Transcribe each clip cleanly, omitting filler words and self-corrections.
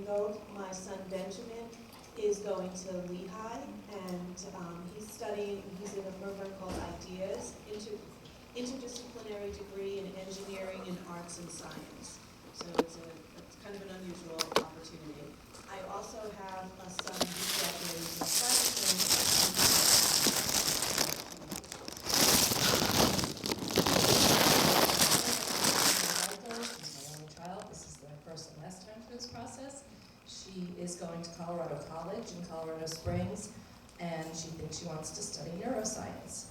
Greenville. My son Benjamin is going to Lehigh, and he's in a program called IDEAS, interdisciplinary degree in engineering and arts and science. So it's kind of an unusual opportunity. I also have a son who's graduating from Franklin. She's my only child. This is my first and last time through this process. She is going to Colorado College in Colorado Springs, and she thinks she wants to study neuroscience.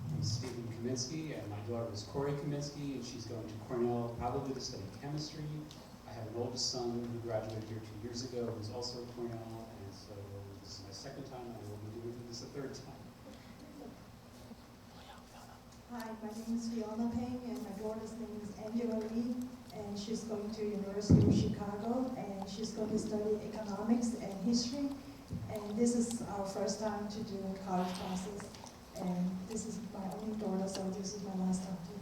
I'm Stephen Kaminsky, and my daughter is Corey Kaminsky, and she's going to Cornell probably to study chemistry. I have an oldest son who graduated here 2 years ago, who's also at Cornell, and so this is my second time, and I will be doing this a third time. Hi, my name is Fiona Peng, and my daughter's name is Angela Lee, and she's going to University of Chicago, and she's going to study economics and history. And this is our first time to do college classes, and this is my only daughter, so this is my last time too.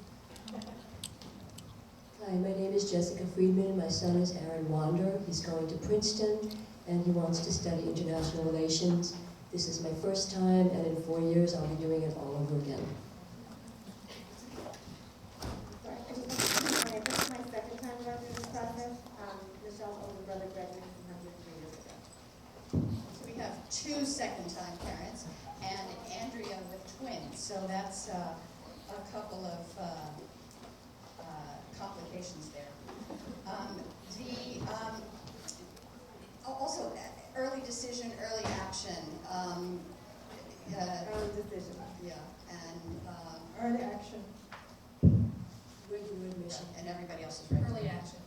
Hi, my name is Jessica Friedman. My son is Aaron Wander. He's going to Princeton, and he wants to study international relations. This is my first time, and in 4 years I'll be doing it all over again. This is my second time going through this process. Michelle's older brother graduated from 103 years ago. So we have 2 second-time parents, and Andrea with twins. So that's a couple of complications there. Also, early decision, early action. Early decision. Yeah, and Early action. Regular admission. and everybody else is ready. Early action.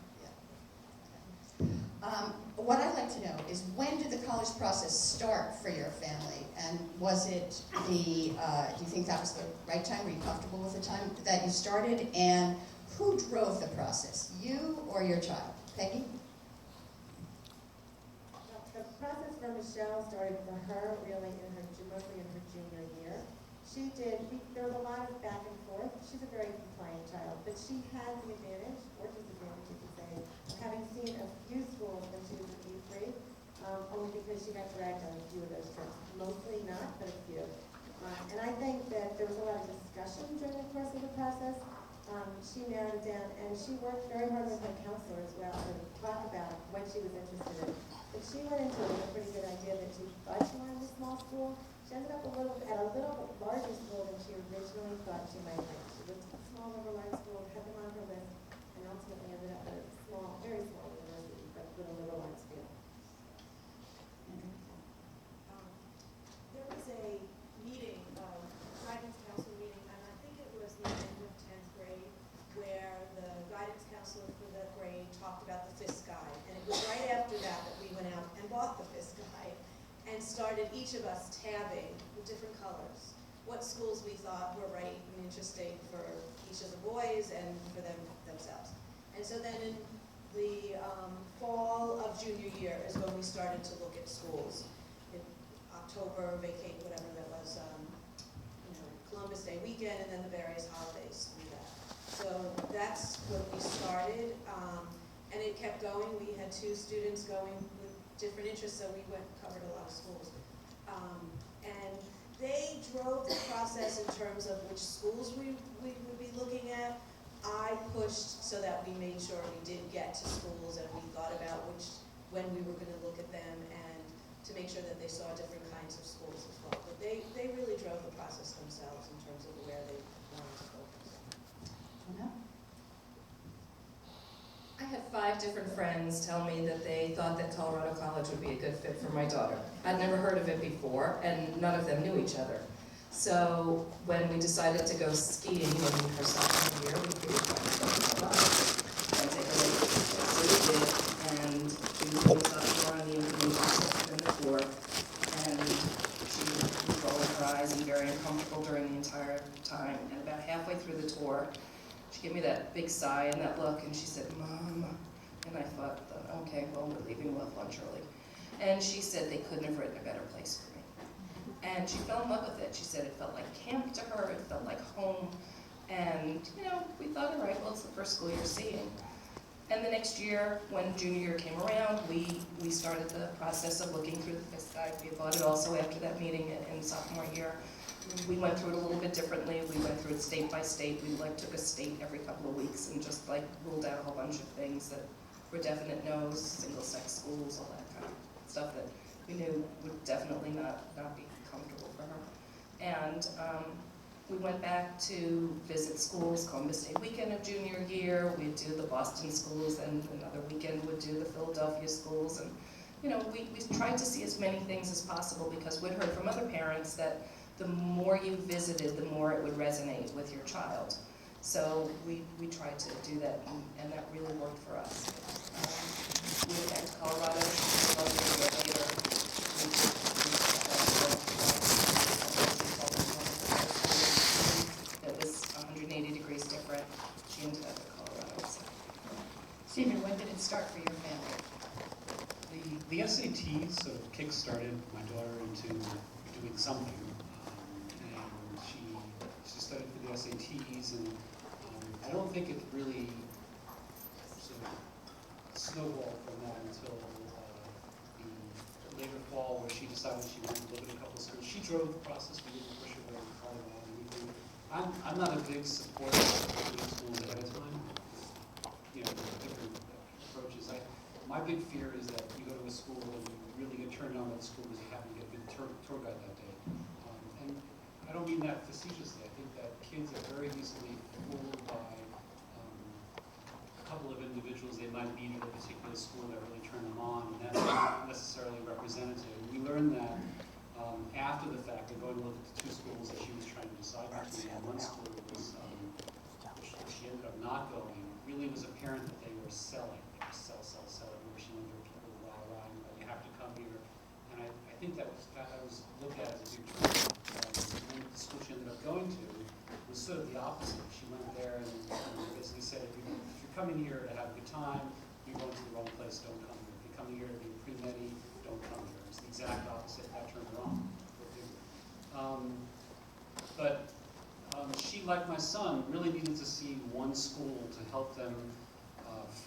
What I'd like to know is, when did the college process start for your family? And was it do you think that was the right time? Were you comfortable with the time that you started? And who drove the process, you or your child? Peggy? The process for Michelle started for her really mostly in her junior year. There was a lot of back and forth. She's a very compliant child, but she had the advantage, or disadvantage you could say, of having seen a few schools when she was in E3, only because she got dragged on a few of those trips. Mostly not, but a few. And I think that there was a lot of discussion during the course of the process. She narrowed it down, and she worked very hard with her counselor as well to talk about what she was interested in. But she went into it with a pretty good idea that she thought she wanted a small school. She ended up at a little bit larger school than she originally thought she might like. She looked at a small number line school, had them on her list, and ultimately ended up at a small, very small university, but with a liberal arts field. There was a meeting, guidance council meeting, and I think it was the end of 10th grade, where the guidance counselor for the grade talked about the FISC guide. And it was right after that we went out and bought the FISC guide and started each of us tabbing with different colors what schools we thought were right and interesting for each of the boys and for themselves. And so then in the fall of junior year is when we started to look at schools. In October, whatever that was, Columbus Day weekend, and then the various holidays through that. So that's when we started, and it kept going. We had 2 students going with different interests, so we covered a lot of schools. And they drove the process in terms of which schools we would be looking at. I pushed so that we made sure we did get to schools, and we thought about when we were going to look at them, and to make sure that they saw different kinds of schools as well. But they really drove the process themselves in terms of where they wanted to focus. I had 5 different friends tell me that they thought that Colorado College would be a good fit for my daughter. I'd never heard of it before, and none of them knew each other. So when we decided to go skiing in her sophomore year, we figured and take a look. So we did, and she was sophomore on the information system and the tour, and she was rolling her eyes and very uncomfortable during the entire time. And about halfway through the tour, she gave me that big sigh and that look, and she said, "Mom," and I thought, okay, well, we're leaving, we'll have lunch early. And she said they couldn't have written a better place for me. And she fell in love with it. She said it felt like camp to her, it felt like home. And, we thought, all right, well, it's the first school you're seeing. And the next year, when junior year came around, we started the process of looking through the FISC guide. We thought it also after that meeting in sophomore year. We went through it a little bit differently. We went through it state by state. We took a state every couple of weeks and just ruled out a whole bunch of things that were definite no's, single-sex schools, all that kind of stuff that we knew would definitely not be comfortable for her. And we went back to visit schools. Columbus Day weekend of junior year, we'd do the Boston schools, and another weekend would do the Philadelphia schools. And we tried to see as many things as possible because we'd heard from other parents that the more you visited, the more it would resonate with your child. So we tried to do that, and that really worked for us. We went back to Colorado a year later. It was 180 degrees different. She ended up at Colorado. So. Stephen, when did it start for your family? The SATs sort of kick-started my daughter into doing something. And she studied for the SATs, and I don't think it really sort of snowballed from that until the later fall, where she decided she wanted to look at a couple of schools. She drove the process. We didn't push her very hard or anything. I'm not a big supporter of looking at schools ahead of time. Different approaches. My big fear is that you go to a school and you really get turned on by the school because you happen to get a good tour guide that day. And I don't mean that facetiously. I think that kids are very easily fooled by a couple of individuals they might meet at a particular school that really turn them on, and that's not necessarily representative. We learned that after the fact, and going to look at the two schools that she was trying to decide between. And one school was, she ended up not going. Really was apparent that they were selling. They were selling. Where she knew there were people rah-rahing, you have to come here. And I think that was looked at as a big trend. And the school she ended up going to was sort of the opposite. She went there and basically said, if you're coming here to have a good time, you're going to the wrong place, don't come here. If you're coming here to be pre-medi, don't come here. It's the exact opposite. That turned her on. But she, like my son, really needed to see one school to help them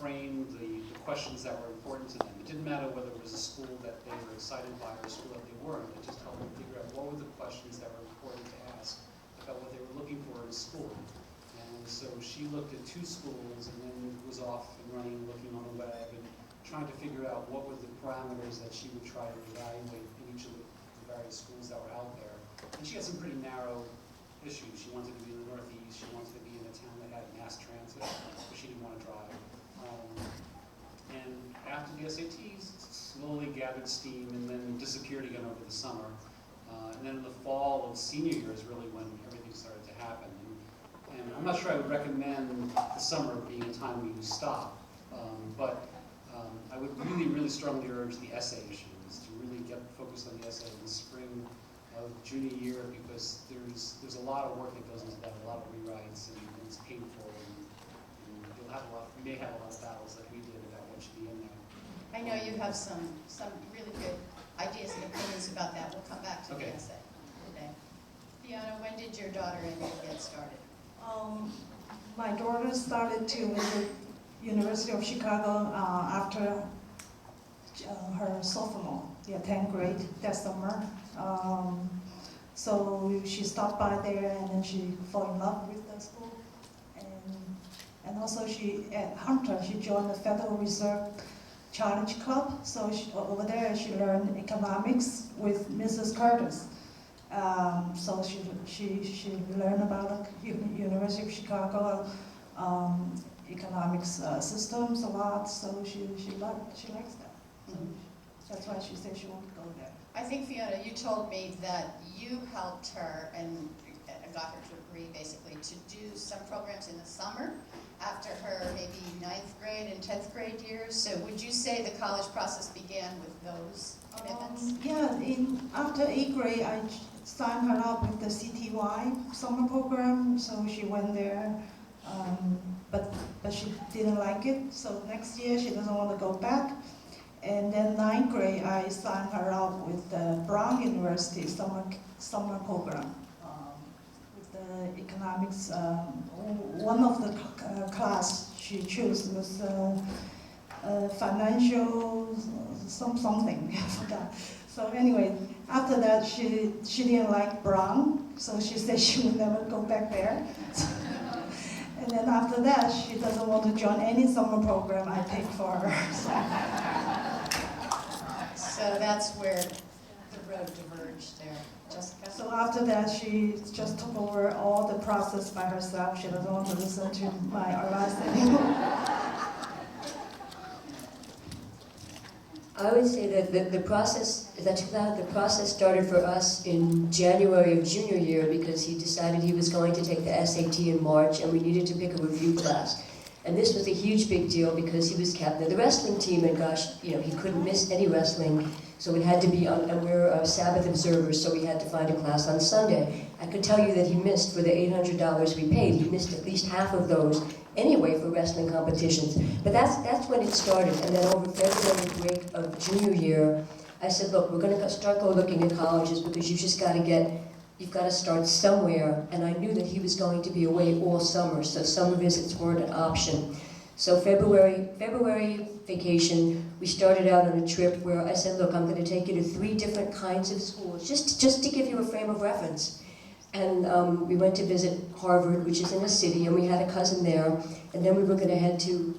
frame the questions that were important to them. It didn't matter whether it was a school that they were excited by or a school that they weren't. It just helped them figure out what were the questions that were important to ask about what they were looking for in school. And so she looked at two schools and then was off and running, looking on the web and trying to figure out what were the parameters that she would try to evaluate in each of the various schools that were out there. And she had some pretty narrow issues. She wanted to be in the Northeast. She wanted to be in a town that had mass transit, but she didn't want to drive. And after the SATs, slowly gathered steam and then disappeared again over the summer. And then in the fall of senior year is really when everything started to happen. And I'm not sure I would recommend the summer being a time when you stop, but I would really, really strongly urge the essay issues to really get focused on the essay in the spring of junior year, because there's a lot of work that goes into that, a lot of rewrites, and it's painful, and you may have a lot of battles like we did about what should be in there. I know you have some really good ideas and opinions about that. We'll come back to the essay today. Fiona, when did your daughter and you get started? My daughter started to visit University of Chicago after her sophomore, 10th grade that summer. So she stopped by there, and then she fell in love with the school. And also at Hunter, she joined the Federal Reserve Challenge Club. So over there, she learned economics with Mrs. Curtis. So she learned about the University of Chicago economics systems a lot. So she likes that. So that's why she said she wanted to go there. I think, Fiona, you told me that you helped her and got her to agree, basically, to do some programs in the summer after her maybe 9th grade and 10th grade years. So would you say the college process began with those commitments? After 8th grade, I signed her up with the CTY summer program, so she went there, but she didn't like it, so next year she doesn't want to go back. And then 9th grade, I signed her up with the Brown University summer program with the economics. One of the class she chose was financial something, I forgot. So anyway, after that she didn't like Brown, so she said she would never go back there. And then after that, she doesn't want to join any summer program I picked for her. So that's where the road diverged there. Jessica? So after that, she just took over all the process by herself. She doesn't want to listen to my advice anymore. I would say that the process started for us in January of junior year because he decided he was going to take the SAT in March and we needed to pick a review class. And this was a huge big deal because he was captain of the wrestling team and gosh, you know, he couldn't miss any wrestling. So it had to be on, and we're Sabbath observers, so we had to find a class on Sunday. I could tell you that he missed, for the $800 we paid, he missed at least half of those anyway for wrestling competitions. But that's when it started. And then over February break of junior year, I said, look, we're going to start looking at colleges because you've got to start somewhere. And I knew that he was going to be away all summer, so summer visits weren't an option. So February vacation, we started out on a trip where I said, look, I'm going to take you to 3 different kinds of schools, just to give you a frame of reference. And we went to visit Harvard, which is in a city, and we had a cousin there. And then we were going to head to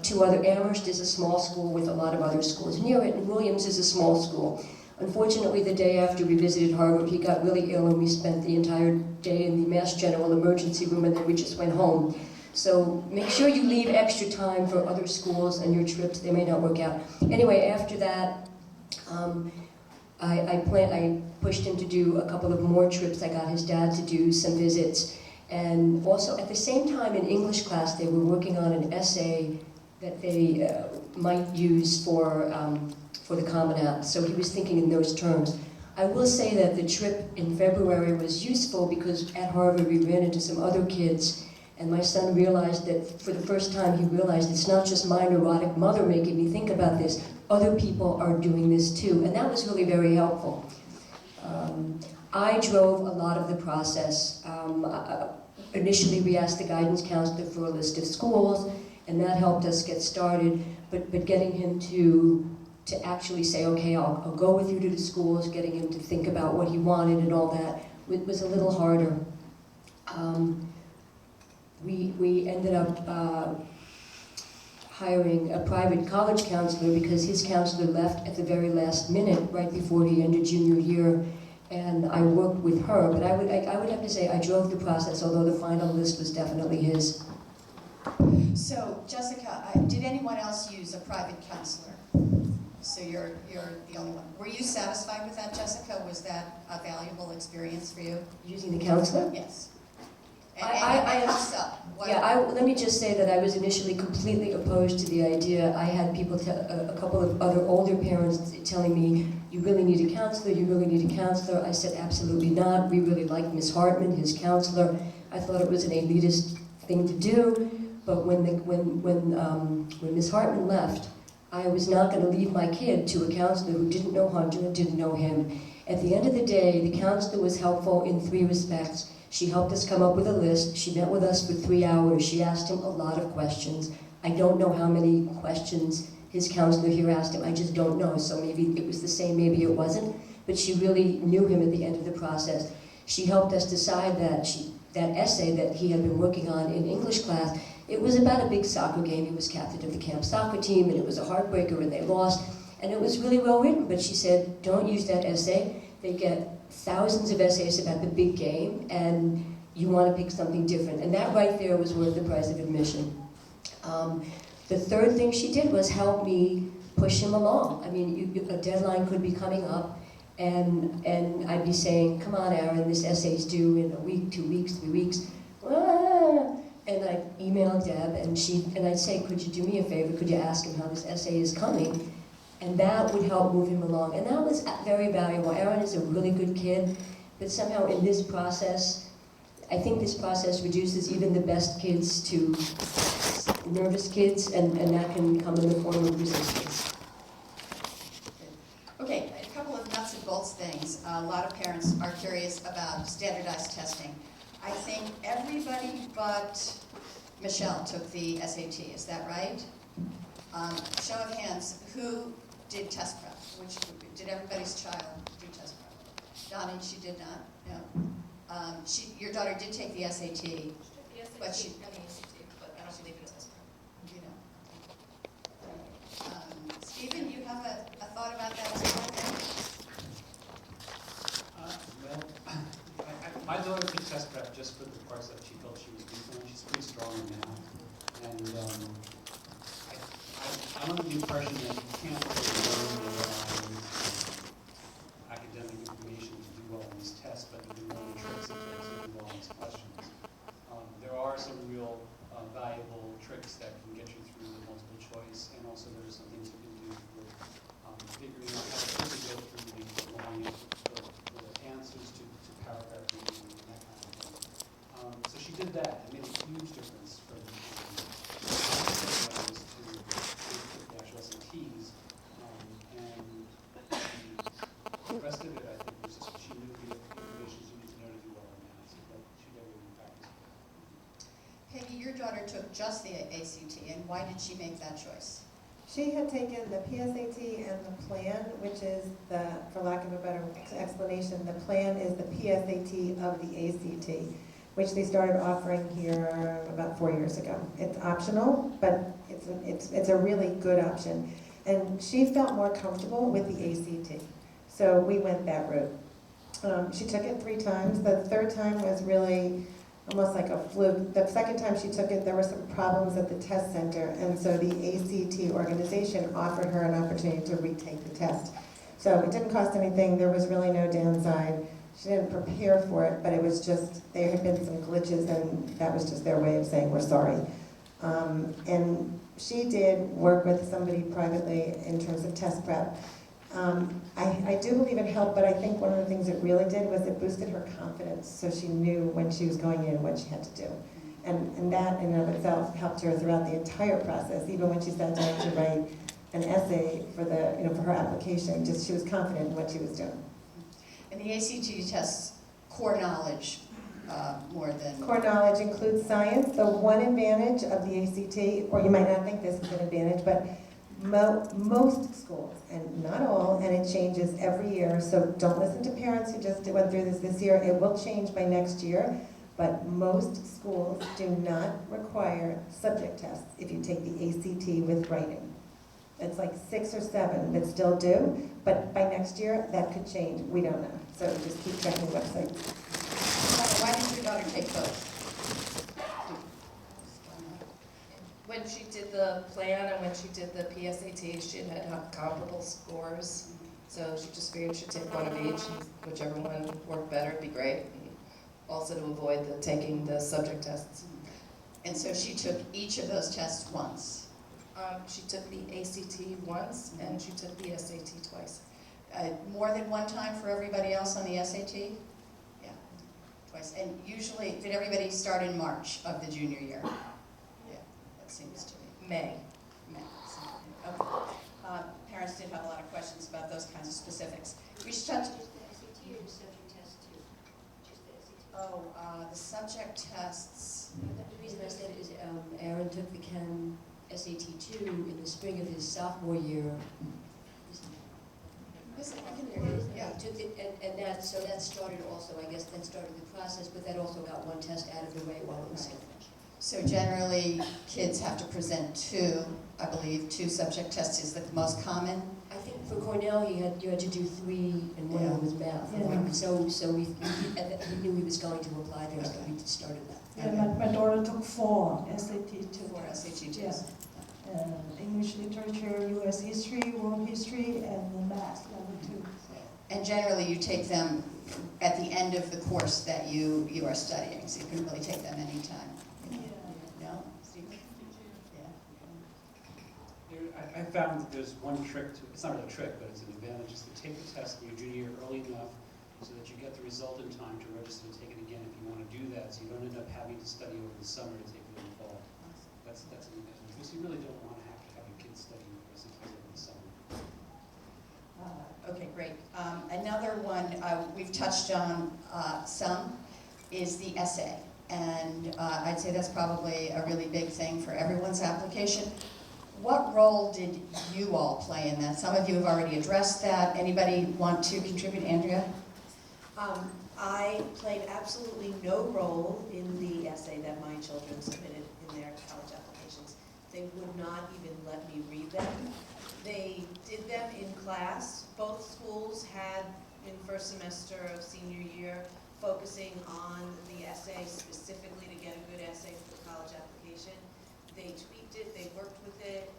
2 other, Amherst is a small school with a lot of other schools. Near it, and Williams is a small school. Unfortunately, the day after we visited Harvard, he got really ill, and we spent the entire day in the Mass General emergency room, and then we just went home. So make sure you leave extra time for other schools and your trips. They may not work out. Anyway, after that, I pushed him to do a couple of more trips. I got his dad to do some visits. And also, at the same time in English class, they were working on an essay that they might use for the Common App. So he was thinking in those terms. I will say that the trip in February was useful because at Harvard we ran into some other kids. And my son realized that, for the first time, he realized it's not just my neurotic mother making me think about this. Other people are doing this too, and that was really very helpful. I drove a lot of the process. Initially, we asked the guidance counselor for a list of schools, and that helped us get started. But getting him to actually say, okay, I'll go with you to the schools, getting him to think about what he wanted and all that was a little harder. We ended up hiring a private college counselor because his counselor left at the very last minute, right before he ended junior year, and I worked with her. But I would have to say I drove the process, although the final list was definitely his. So, Jessica, did anyone else use a private counselor? So you're the only one. Were you satisfied with that, Jessica? Was that a valuable experience for you? Using the counselor? Yes. I how so? let me just say that I was initially completely opposed to the idea. I had people, a couple of other older parents telling me, you really need a counselor, you really need a counselor. I said, absolutely not. We really liked Miss Hartman, his counselor. I thought it was an elitist thing to do, but when Miss Hartman left, I was not going to leave my kid to a counselor who didn't know Hunter and didn't know him. At the end of the day, the counselor was helpful in 3 respects. She helped us come up with a list. She met with us for 3 hours. She asked him a lot of questions. I don't know how many questions his counselor here asked him. I just don't know. So maybe it was the same, maybe it wasn't. But she really knew him at the end of the process. She helped us decide that essay that he had been working on in English class, it was about a big soccer game. He was captain of the camp soccer team, and it was a heartbreaker, and they lost. And it was really well written, but she said, don't use that essay. They get thousands of essays about the big game, and you want to pick something different. And that right there was worth the price of admission. The third thing she did was help me push him along. I mean, a deadline could be coming up, and I'd be saying, come on, Aaron, this essay's due in a week, 2 weeks, 3 weeks. And I'd email Deb, and I'd say, could you do me a favor? Could you ask him how this essay is coming? And that would help move him along. And that was very valuable. Aaron is a really good kid, but somehow in this process, I think this process reduces even the best kids to nervous kids, and that can come in the form of resistance. Okay, a couple of nuts and bolts things. A lot of parents are curious about standardized testing. I think everybody but Michelle took the SAT, is that right? Show of hands, who did test prep? Did everybody's child do test prep? Donnie, she did not, no. Your daughter did take the SAT, She took the SAT But she- and the ACT, but I don't believe in test prep. you know. Stephen, you have a thought about that as well? Well, my daughter took test prep just for the parts that she felt she was weak on. She's pretty strong in math. And I'm under the impression that you can't really learn academic information to do well on these tests, but you can learn the tricks it takes to do well on these questions. There are some real valuable tricks that can get you through the multiple choice, and also there are some things you can do for figuring out how to quickly go through the answers to paragraph reading and that kind of thing. So she did that. It made a huge difference for the actual SATs. And the rest of it, I think, was just she knew the information she needed to know to do well in math. So that she never even practiced. Peggy, your daughter took just the ACT, and why did she make that choice? She had taken the PSAT and the plan, which is the, for lack of a better explanation, the plan is the PSAT of the ACT, which they started offering here about 4 years ago. It's optional, but it's a really good option. And she felt more comfortable with the ACT, so we went that route. She took it 3 times. The third time was really almost like a fluke. The second time she took it, there were some problems at the test center, and so the ACT organization offered her an opportunity to retake the test. So it didn't cost anything. There was really no downside. She didn't prepare for it, but it was just, there had been some glitches, and that was just their way of saying, we're sorry. And she did work with somebody privately in terms of test prep. I do believe it helped, but I think one of the things it really did was it boosted her confidence, so she knew when she was going in what she had to do. And that in and of itself helped her throughout the entire process, even when she sat down to write an essay for the, for her application, just she was confident in what she was doing. And the ACT tests core knowledge more than... Core knowledge includes science. The one advantage of the ACT, or you might not think this is an advantage, but most schools, and not all, and it changes every year, so don't listen to parents who just went through this year. It will change by next year, but most schools do not require subject tests if you take the ACT with writing. It's like 6 or 7 that still do, but by next year, that could change. We don't know, so just keep checking websites. Why did your daughter take both? When she did the plan and when she did the PSAT, she had comparable scores. So she just figured she'd take one of each, and whichever one worked better would be great. And also to avoid taking the subject tests. And so she took each of those tests once. She took the ACT once and she took the SAT twice. More than one time for everybody else on the SAT? Yeah, twice. And usually, did everybody start in March of the junior year? Yeah, that seems to me. May. Okay. Parents did have a lot of questions about those kinds of specifics. We should touch... Oh, the subject tests. The reason I said is Aaron took the Chem SAT 2 in the spring of his sophomore year. Yeah. He took it, and that, so that started also, I guess, that started the process, but that also got one test out of the way while it was in. So generally, kids have to present 2, I believe, 2 subject tests is the most common. I think for Cornell, you had to do 3, and one of them was math. Yeah. So we knew he was going to apply there, so we started that. Yeah, my daughter took 4 SAT too. 4 SAT Yeah. tests. English literature, U.S. history, world history, and the math level 2. And generally, you take them at the end of the course that you are studying, so you can really take them anytime. No? Steve? Yeah. I found that there's one trick to, it's not really a trick, but it's an advantage, is to take the test in your junior year early enough so that you get the result in time to register and take it again if you want to do that, so you don't end up having to study over the summer to take it in the fall. That's an advantage, because you really don't want to have your kids studying for SATs over the summer. Okay, great. Another one we've touched on some is the essay. and I'd say that's probably a really big thing for everyone's application. What role did you all play in that? Some of you have already addressed that. Anybody want to contribute? Andrea? I played absolutely no role in the essay that my children submitted in their college applications. They would not even let me read them. They did them in class. Both schools had, in first semester of senior year, focusing on the essay specifically to get a good essay for the college application. They tweaked it, they worked with it.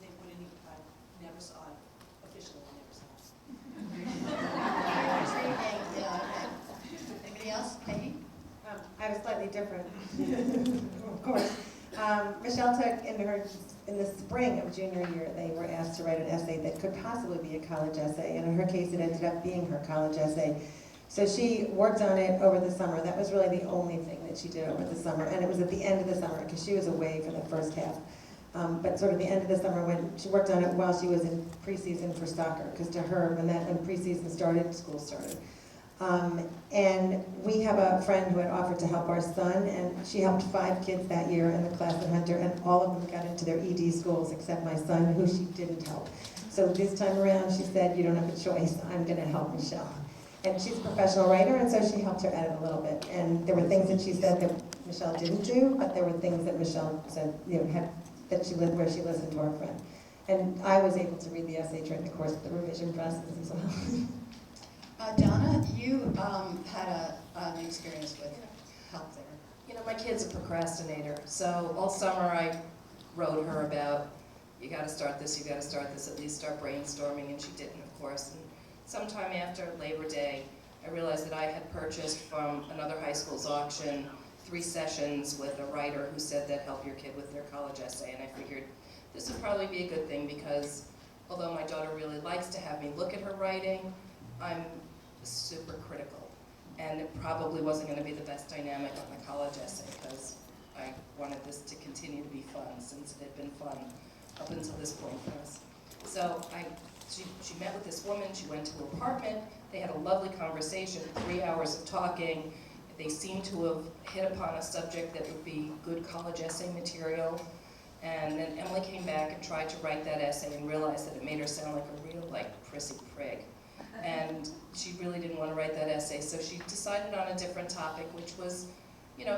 They wouldn't even, I never saw it. Officially, I never saw it. Intriguing. Yeah, okay. Anybody else? Peggy? I was slightly different, of course. Michelle took in the spring of junior year, they were asked to write an essay that could possibly be a college essay, and in her case, it ended up being her college essay. So she worked on it over the summer. That was really the only thing that she did over the summer, and it was at the end of the summer because she was away for the first half. But sort of the end of the summer when she worked on it while she was in preseason for soccer, because to her, when preseason started, school started. And we have a friend who had offered to help our son, and she helped 5 kids that year in the class at Hunter, and all of them got into their ED schools except my son, who she didn't help. So this time around, she said, you don't have a choice, I'm gonna help Michelle. And she's a professional writer, and so she helped her edit a little bit. And there were things that she said that Michelle didn't do, but there were things that Michelle said, where she listened to her friend. And I was able to read the essay during the course of the revision process as well. Donna, you had an experience with help there. You know, my kid's a procrastinator, so all summer I wrote her about, you gotta start this, at least start brainstorming, and she didn't, of course. And sometime after Labor Day, I realized that I had purchased from another high school's auction 3 sessions with a writer who said that help your kid with their college essay, and I figured this would probably be a good thing because although my daughter really likes to have me look at her writing, I'm super critical, and it probably wasn't going to be the best dynamic on the college essay because I wanted this to continue to be fun since it had been fun up until this point for us. So she met with this woman, she went to her apartment, they had a lovely conversation, 3 hours of talking. They seemed to have hit upon a subject that would be good college essay material. And then Emily came back and tried to write that essay and realized that it made her sound like a real, prissy prig. And she really didn't want to write that essay, so she decided on a different topic, which was,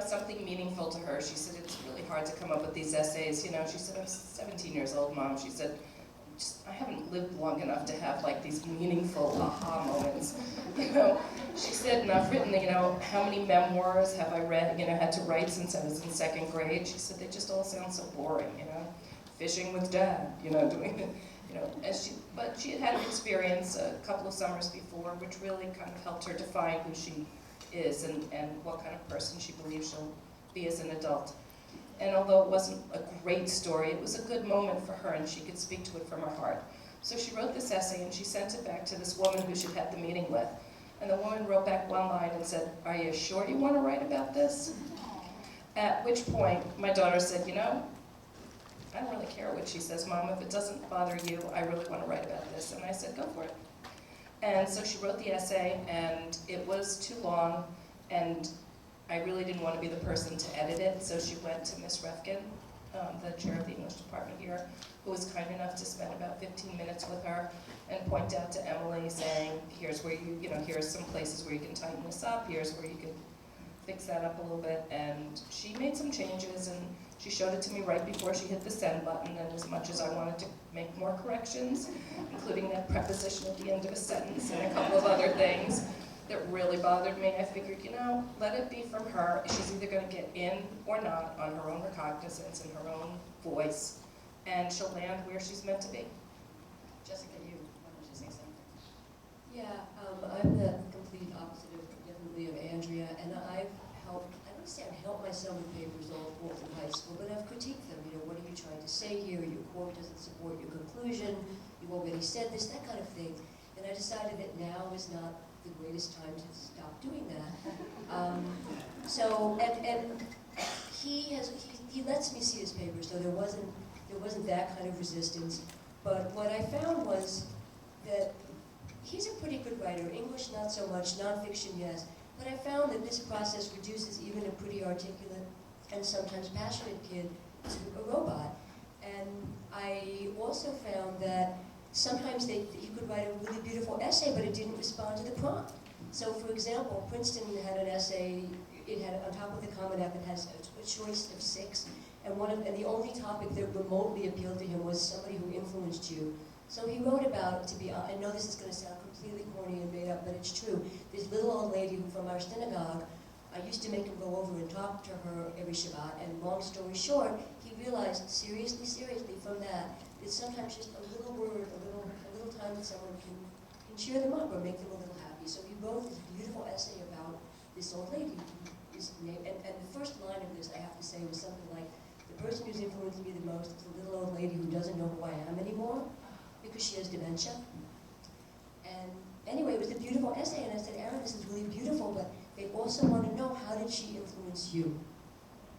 something meaningful to her. She said, it's really hard to come up with these essays. She said, I'm 17 years old, Mom. She said, I haven't lived long enough to have these meaningful aha moments. She said, and I've written, how many memoirs have I read, had to write since I was in 2nd grade. She said, they just all sound so boring, fishing with Dad, doing it. But she had had an experience a couple of summers before, which really kind of helped her define who she is and what kind of person she believes she'll be as an adult. And although it wasn't a great story, it was a good moment for her, and she could speak to it from her heart. So she wrote this essay, and she sent it back to this woman who she'd had the meeting with. And the woman wrote back one line and said, are you sure you want to write about this? At which point, my daughter said, I don't really care what she says, Mom. If it doesn't bother you, I really want to write about this. And I said, go for it. And so she wrote the essay, and it was too long, and I really didn't want to be the person to edit it, so she went to Miss Refkin, the chair of the English department here, who was kind enough to spend about 15 minutes with her and point out to Emily saying, here's where here's some places where you can tighten this up, here's where you can fix that up a little bit. And she made some changes, and she showed it to me right before she hit the send button, and as much as I wanted to make more corrections, including that preposition at the end of a sentence and a couple of other things that really bothered me, I figured, let it be from her. She's either going to get in or not on her own recognizance and her own voice, and she'll land where she's meant to be. Jessica, you wanted to say something? Yeah, I'm the complete opposite definitely of Andrea, and I don't say I've helped myself with papers all through high school, but I've critiqued them. What are you trying to say here? Your quote doesn't support your conclusion. You already said this, that kind of thing. And I decided that now is not the greatest time to stop doing that. And he lets me see his papers, so there wasn't that kind of resistance. But what I found was that he's a pretty good writer. English, not so much. Nonfiction, yes. But I found that this process reduces even a pretty articulate and sometimes passionate kid to a robot. And I also found that sometimes you could write a really beautiful essay, but it didn't respond to the prompt. So for example, Princeton had an essay, it had, on top of the Common App, it has a choice of 6, and the only topic that remotely appealed to him was somebody who influenced you. So he wrote about, I know this is going to sound completely corny and made up, but it's true, this little old lady from our synagogue, I used to make him go over and talk to her every Shabbat, and long story short, he realized seriously from that sometimes just a little word, a little time with someone can cheer them up or make them a little happy. So he wrote this beautiful essay about this old lady. And the first line of this, I have to say, was something like, the person who's influenced me the most is the little old lady who doesn't know who I am anymore because she has dementia. And anyway, it was a beautiful essay, and I said, Aaron, this is really beautiful, but they also want to know, how did she influence you?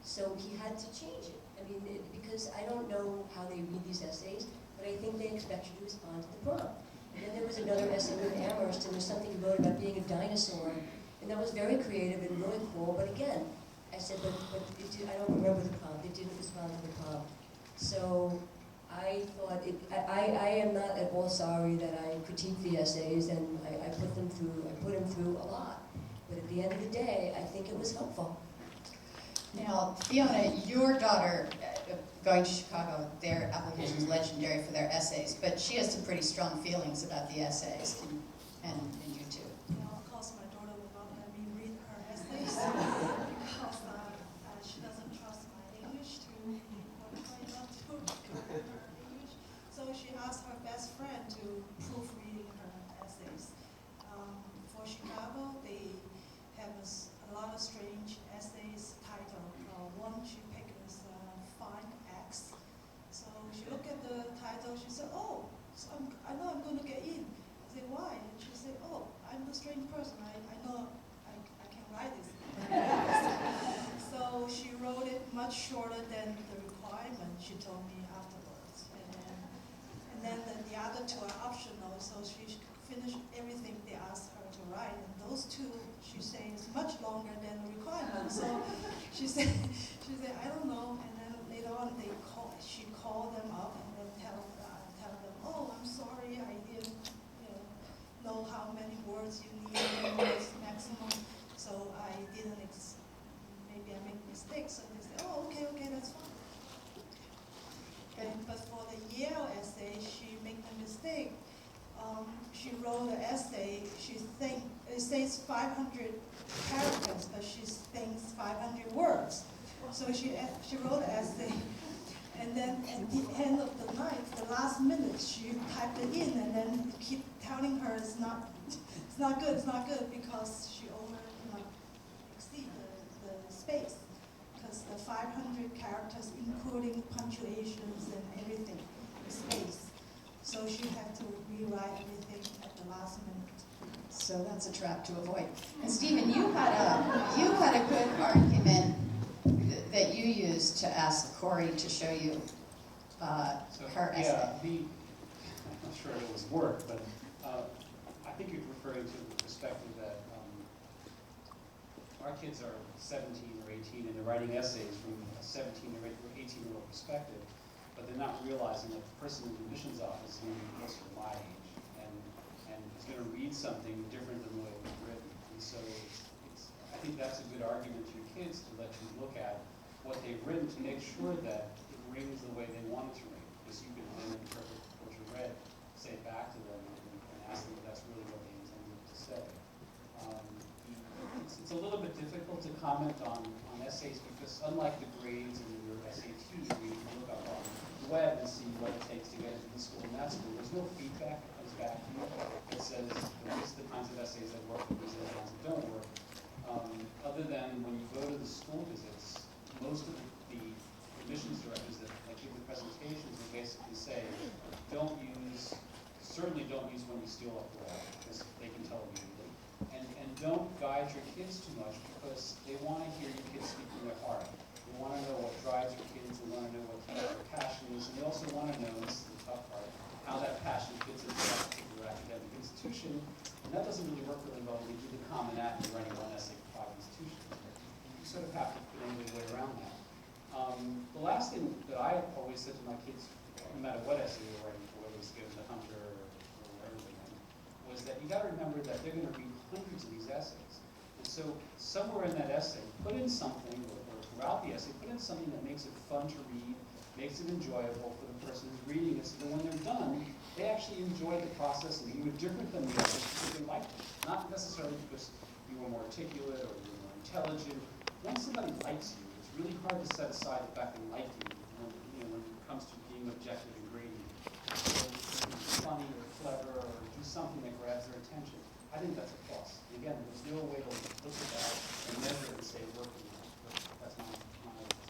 So he had to change it. I mean, because I don't know how they read these essays, but I think they expect you to respond to the prompt. And then there was another essay with Amherst, and there's something he wrote about being a dinosaur, and that was very creative and really cool, but again, I said, but I don't remember the prompt, it didn't respond to the prompt. So I thought, I am not at all sorry that I critiqued the essays, and I put them through a lot. But at the end of the day, I think it was helpful. Now, Fiona, your daughter, going to Chicago, their application is legendary for their essays, but she has some pretty strong feelings about the essays, and you too. Yeah, of course, my daughter will not let me read her essays because she doesn't trust my English to qualify enough to correct her English. So she asked her best friend to proofreading her essays. For Chicago, they have a lot of strange essays titled. One she picked is Find X. So she looked at the title, she said, oh, so I know I'm going to get in. I said, why? And she said, oh, I'm the strange person. I know I can write this. So she wrote it much shorter than the requirement, she told me afterwards. And then the other 2 are optional, so she finished everything they asked her to write. And those 2, she said, is much longer than the requirement. So she said, I don't know. And then later on, she called them up and then tell them, oh, I'm sorry, I didn't know how many words you need, maximum. So I didn't, maybe I made mistakes. So they said, oh, okay, that's fine. But for the Yale essay, she made a mistake. She wrote an essay, it says 500 characters, but she thinks 500 words. So she wrote an essay, and then at the end of the night, the last minute, she typed it in, and then keep telling her it's not good, because she exceed the space, because the 500 characters, including punctuations and everything, is space. So she had to rewrite everything at the last minute. So that's a trap to avoid. And Stephen, you had a good argument that you used to ask Corey to show you her essay. Yeah, I'm not sure it was work, but I think you're referring to the perspective that our kids are 17 or 18 and they're writing essays from a 17 or 18-year-old perspective, but they're not realizing that the person in the admissions office is going to be closer to my age and is going to read something different than the way it was written. And so I think that's a good argument to your kids to let you look at what they've written to make sure that it rings the way they want it to ring. Because you can then interpret what you read, say it back to them, and ask them if that's really what they intended to say. It's a little bit difficult to comment on essays because unlike the grades and your SATs, where you can look up on the web and see what it takes to get into this school and that school, there's no feedback that comes back to you that says these are the kinds of essays that work and these are the ones that don't work. Other than when you go to the school visits, most of the admissions directors that give the presentations will basically say, certainly don't use when you steal off the wall, because they can tell immediately. And don't guide your kids too much, because they want to hear your kids speak from their heart. They want to know what drives your kids, they want to know what their passion is, and they also want to know, and this is the tough part, how that passion fits into that particular academic institution. And that doesn't really work really well when you do the Common App and you're writing one essay sort of have to find a way around that. The last thing that I always said to my kids, no matter what essay they were writing for, whether it's given to Hunter or everything, was that you got to remember that they're going to read hundreds of these essays. And so somewhere in that essay, put in something, or throughout the essay, put in something that makes it fun to read, makes it enjoyable for the person who's reading it, so that when they're done, they actually enjoy the process and you were different than the others because they liked it. Not necessarily because you were more articulate or you were more intelligent. Once somebody likes you, it's really hard to set aside the fact they like you when it comes to being objective and grading. So be funny or clever or do something that grabs their attention. I think that's a plus. And again, there's no way to look at that and measure it and say working on it. But that's my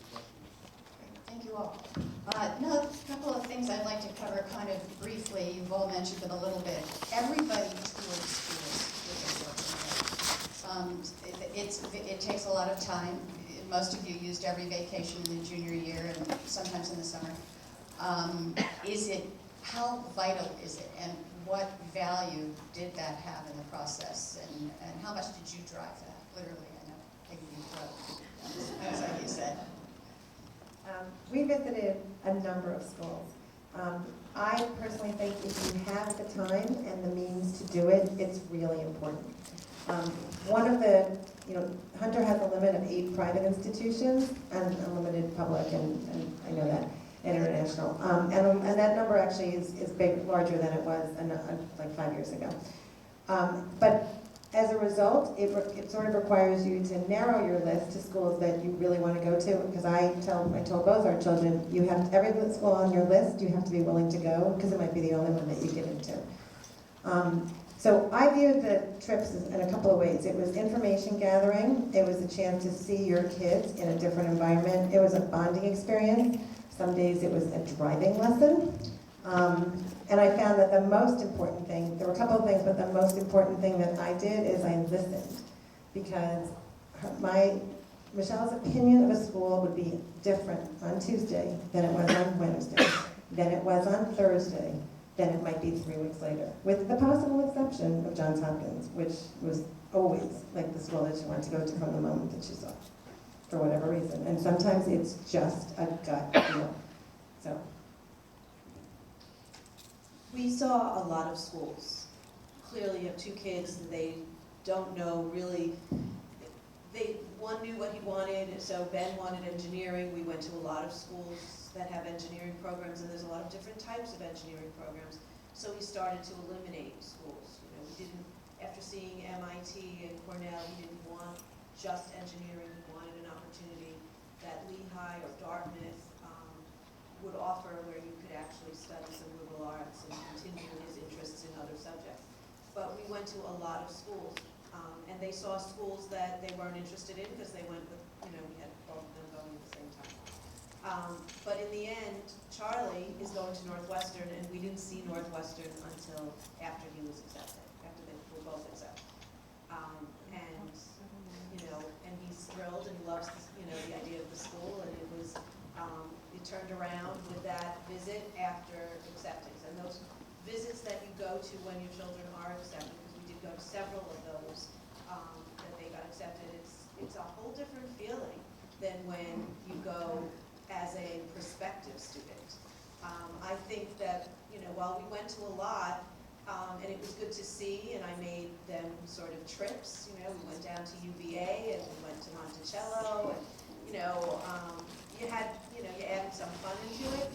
suggestion. Thank you all. Now, a couple of things I'd like to cover kind of briefly. You've all mentioned them a little bit. Everybody tours schools with their working. It takes a lot of time. Most of you used every vacation in the junior year and sometimes in the summer. How vital is it, and what value did that have in the process, and how much did you drive that? Literally, I know, taking you through, as like you said. We visited a number of schools. I personally think if you have the time and the means to do it, it's really important. One of the, Hunter has a limit of 8 private institutions and unlimited public, and I know that, and international. And that number actually is larger than it was like 5 years ago. But as a result, it sort of requires you to narrow your list to schools that you really want to go to, because I told both our children, you have every school on your list, you have to be willing to go, because it might be the only one that you get into. So I viewed the trips in a couple of ways. It was information gathering, it was a chance to see your kids in a different environment, it was a bonding experience, some days it was a driving lesson. And I found that the most important thing, there were a couple of things, but the most important thing that I did is I listened. Because Michelle's opinion of a school would be different on Tuesday than it was on Wednesday, than it was on Thursday, than it might be 3 weeks later. With the possible exception of Johns Hopkins, which was always like the school that she wanted to go to from the moment that she saw it, for whatever reason. And sometimes it's just a gut feel. So. We saw a lot of schools. Clearly you have 2 kids, they don't know really, one knew what he wanted, so Ben wanted engineering. We went to a lot of schools that have engineering programs, and there's a lot of different types of engineering programs. So we started to eliminate schools. We didn't, after seeing MIT and Cornell, he didn't want just engineering, he wanted an opportunity that Lehigh or Dartmouth would offer where you could actually study some liberal arts and continue his interests in other subjects. But we went to a lot of schools, and they saw schools that they weren't interested in because they went with, we had both of them going at the same time. But in the end, Charlie is going to Northwestern, and we didn't see Northwestern until after he was accepted, after they were both accepted. And he's thrilled and he loves, the idea of the school, and it was, it turned around with that visit after acceptance. And those visits that you go to when your children are accepted, because we did go to several of those that they got accepted, it's a whole different feeling than when you go as a prospective student. I think that, while we went to a lot, and it was good to see, and I made them sort of trips, we went down to UVA and we went to Monticello, and, you added some fun into it.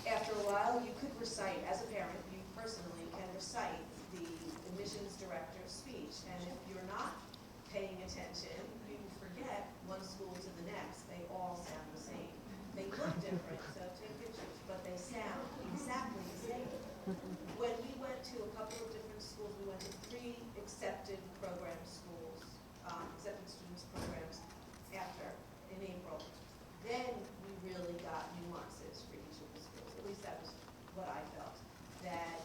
After a while, you could recite, as a parent, you personally can recite the admissions director's speech, and if you're not paying attention, you forget one school to the next. They all sound the same. They look different, so take pictures, but they sound exactly the same. When we went to a couple of different schools, we went to 3 accepted program schools, accepted students programs in April. Then we really got nuances for each of the schools. At least that was what I felt. That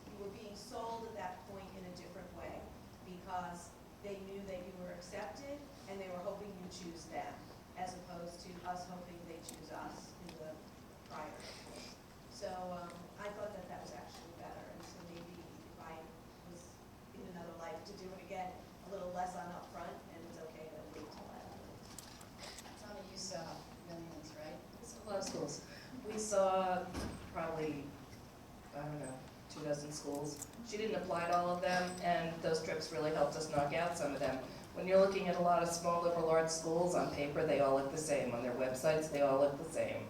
you were being sold at that point in a different way because they knew that you were accepted and they were hoping you choose them, as opposed to us hoping they choose us. saw probably, I don't know, 24 schools. She didn't apply to all of them, and those trips really helped us knock out some of them. When you're looking at a lot of small liberal arts schools, on paper they all look the same. On their websites, they all look the same.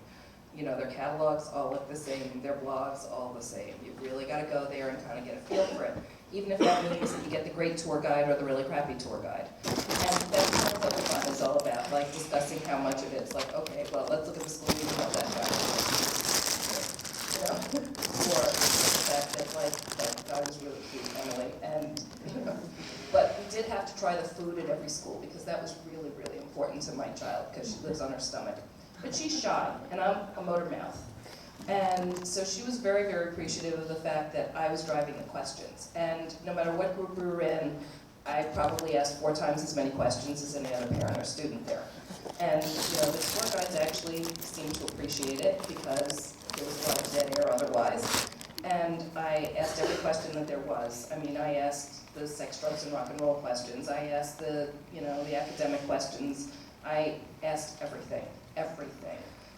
You know, their catalogs all look the same, their blogs all the same. You've really got to go there and kind of get a feel for it, even if that means that you get the great tour guide or the really crappy tour guide. And that's kind of what the fun is all about, like discussing how much of it's like, okay, well, let's look at the school you know that guy. You know, or the fact that that guy was really cute, Emily, and but we did have to try the food at every school because that was really, really important to my child because she lives on her stomach. But she's shy, and I'm a motor mouth. And so she was very, very appreciative of the fact that I was driving the questions. And no matter what group we were in, I probably asked 4 times as many questions as any other parent or student there. And the tour guides actually seemed to appreciate it because there was a lot of dead air otherwise. And I asked every question that there was. I mean, I asked the sex, drugs, and rock and roll questions. I asked the academic questions. I asked everything.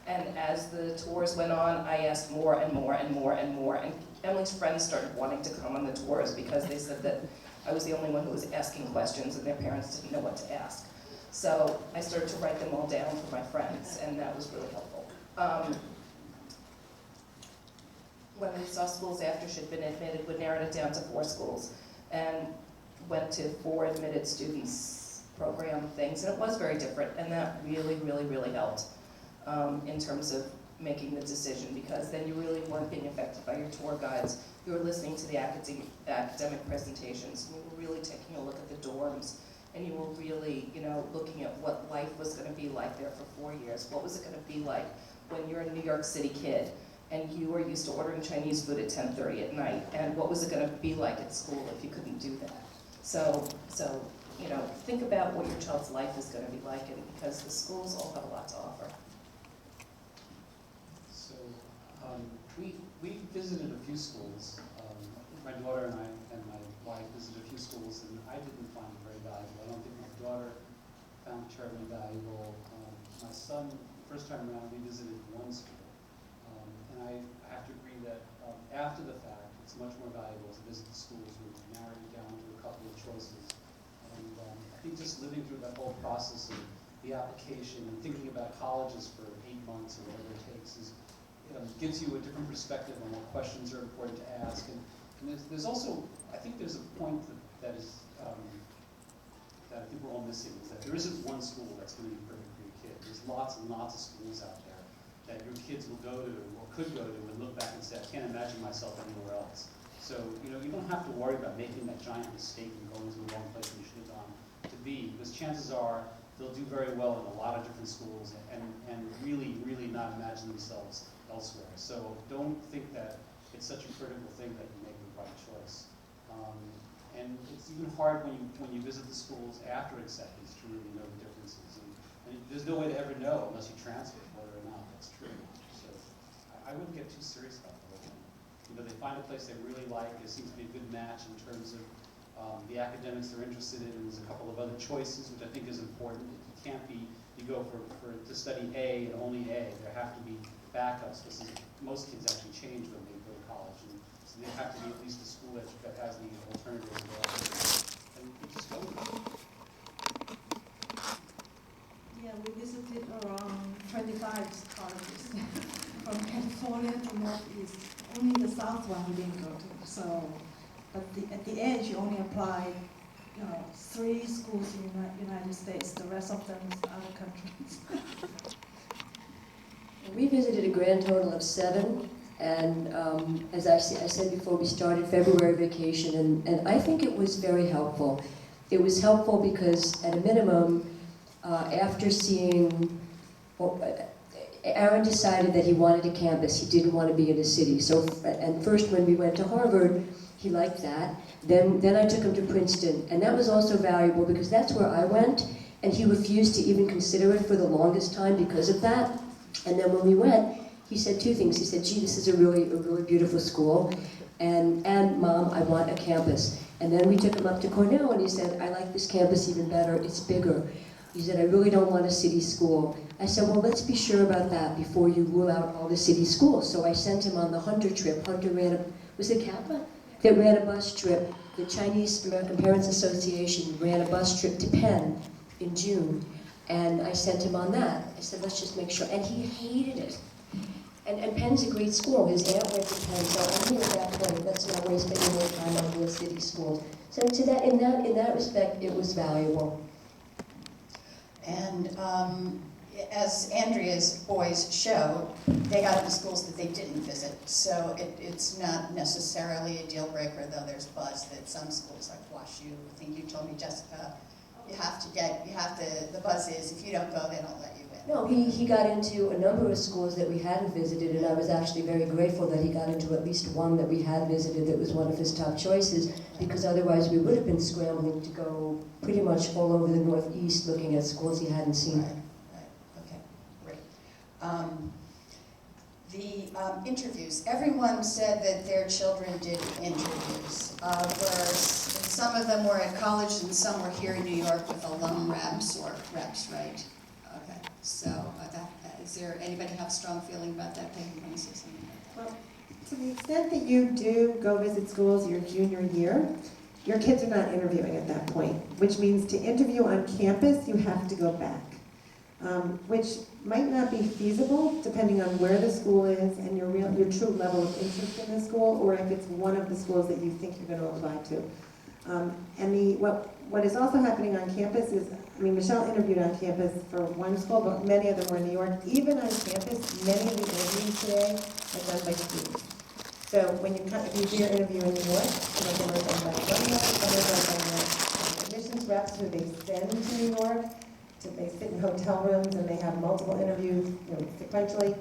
And as the tours went on, I asked more and more and more and more. And Emily's friends started wanting to come on the tours because they said that I was the only one who was asking questions and their parents didn't know what to ask. So I started to write them all down for my friends, and that was really helpful. When we saw schools after she'd been admitted, we narrowed it down to 4 schools and went to 4 admitted students program things, and it was very different, and that really, really, really helped in terms of making the decision, because then you really weren't being affected by your tour guides. You were listening to the academic presentations, and you were really taking a look at the dorms, and you were really, looking at what life was going to be like there for 4 years. What was it going to be like when you're a New York City kid and you were used to ordering Chinese food at 10:30 at night, and what was it going to be like at school if you couldn't do that? So think about what your child's life is going to be like, and because the schools all have a lot to offer. So we visited a few schools. My daughter and I and my wife visited a few schools, and I didn't find it very valuable. I don't think my daughter found it terribly valuable. My son, first time around, we visited one school. And I have to agree that after the fact, it's much more valuable to visit the schools where we narrowed it down to a couple of choices. And I think just living through that whole process of the application and thinking about colleges for 8 months or whatever it takes gives you a different perspective on what questions are important to ask. And there's also, I think there's a point that I think we're all missing, is that there isn't one school that's going to be perfect for your kid. There's lots and lots of schools out there that your kids will go to or could go to and look back and say, I can't imagine myself anywhere else. So, you don't have to worry about making that giant mistake and going to the wrong place you should have gone to be, because chances are they'll do very well in a lot of different schools and really, really not imagine themselves elsewhere. So don't think that it's such a critical thing that you make the right choice. And it's even hard when you visit the schools after acceptance to really know the differences. And there's no way to ever know unless you transfer whether or not that's true. So I wouldn't get too serious about the whole thing. They find a place they really like. There seems to be a good match in terms of the academics they're interested in, and there's a couple of other choices, which I think is important. You can't be, you go to study A and only A. There have to be backups, because most kids actually change when they go to college. And so they have to be at least a school that has the alternatives available. And you just go with it. Yeah, we visited around 25 colleges from California to Northeast. Only the South one we didn't go to. So, but at the edge, you only applied, 3 schools in the United States. The rest of them is other countries. We visited a grand total of 7, and as I said before, we started February vacation, and I think it was very helpful. It was helpful because, at a minimum, after seeing, Aaron decided that he wanted a campus. He didn't want to be in a city. So, and first when we went to Harvard, he liked that. Then I took him to Princeton, and that was also valuable because that's where I went, and he refused to even consider it for the longest time because of that. And then when we went, he said 2 things. He said, gee, this is a really beautiful school, and Mom, I want a campus. And then we took him up to Cornell, and he said, I like this campus even better. It's bigger. He said, I really don't want a city school. I said, well, let's be sure about that before you rule out all the city schools. So I sent him on the Hunter trip. Hunter ran was it Kappa? That ran a bus trip. The Chinese American Parents Association ran a bus trip to Penn in June. And I sent him on that. I said, let's just make sure. And he hated it. And Penn's a great school. His aunt went to Penn, so I knew at that point, let's not waste any more time on the city schools. So to that, in that respect, it was valuable. And as Andrea's boys show, they got into schools that they didn't visit. So it's not necessarily a deal breaker, though there's buzz that some schools like WashU, I think you told me, Jessica, the buzz is if you don't go, they don't let you in. No, he got into a number of schools that we hadn't visited, and I was actually very grateful that he got into at least one that we had visited that was one of his top choices, because otherwise we would have been scrambling to go pretty much all over the Northeast looking at schools he hadn't seen. Right, okay, great. The interviews, everyone said that their children did interviews. Some of them were at college and some were here in New York with alum reps or reps, right? Okay, so is there, anybody have a strong feeling about that? Peggy, you want to say something about that? Well, to the extent that you do go visit schools your junior year, your kids are not interviewing at that point, which means to interview on campus, you have to go back, which might not be feasible depending on where the school is and your true level of interest in the school, or if it's one of the schools that you think you're going to apply to. And what is also happening on campus is, I mean, Michelle interviewed on campus for one school, but many of them were in New York. Even on campus, many of the interviews today are done by students. So when if you do your interview in New York, some of them are done by alumni, others are done by admissions reps who they send to New York. So they sit in hotel rooms and they have multiple interviews, sequentially.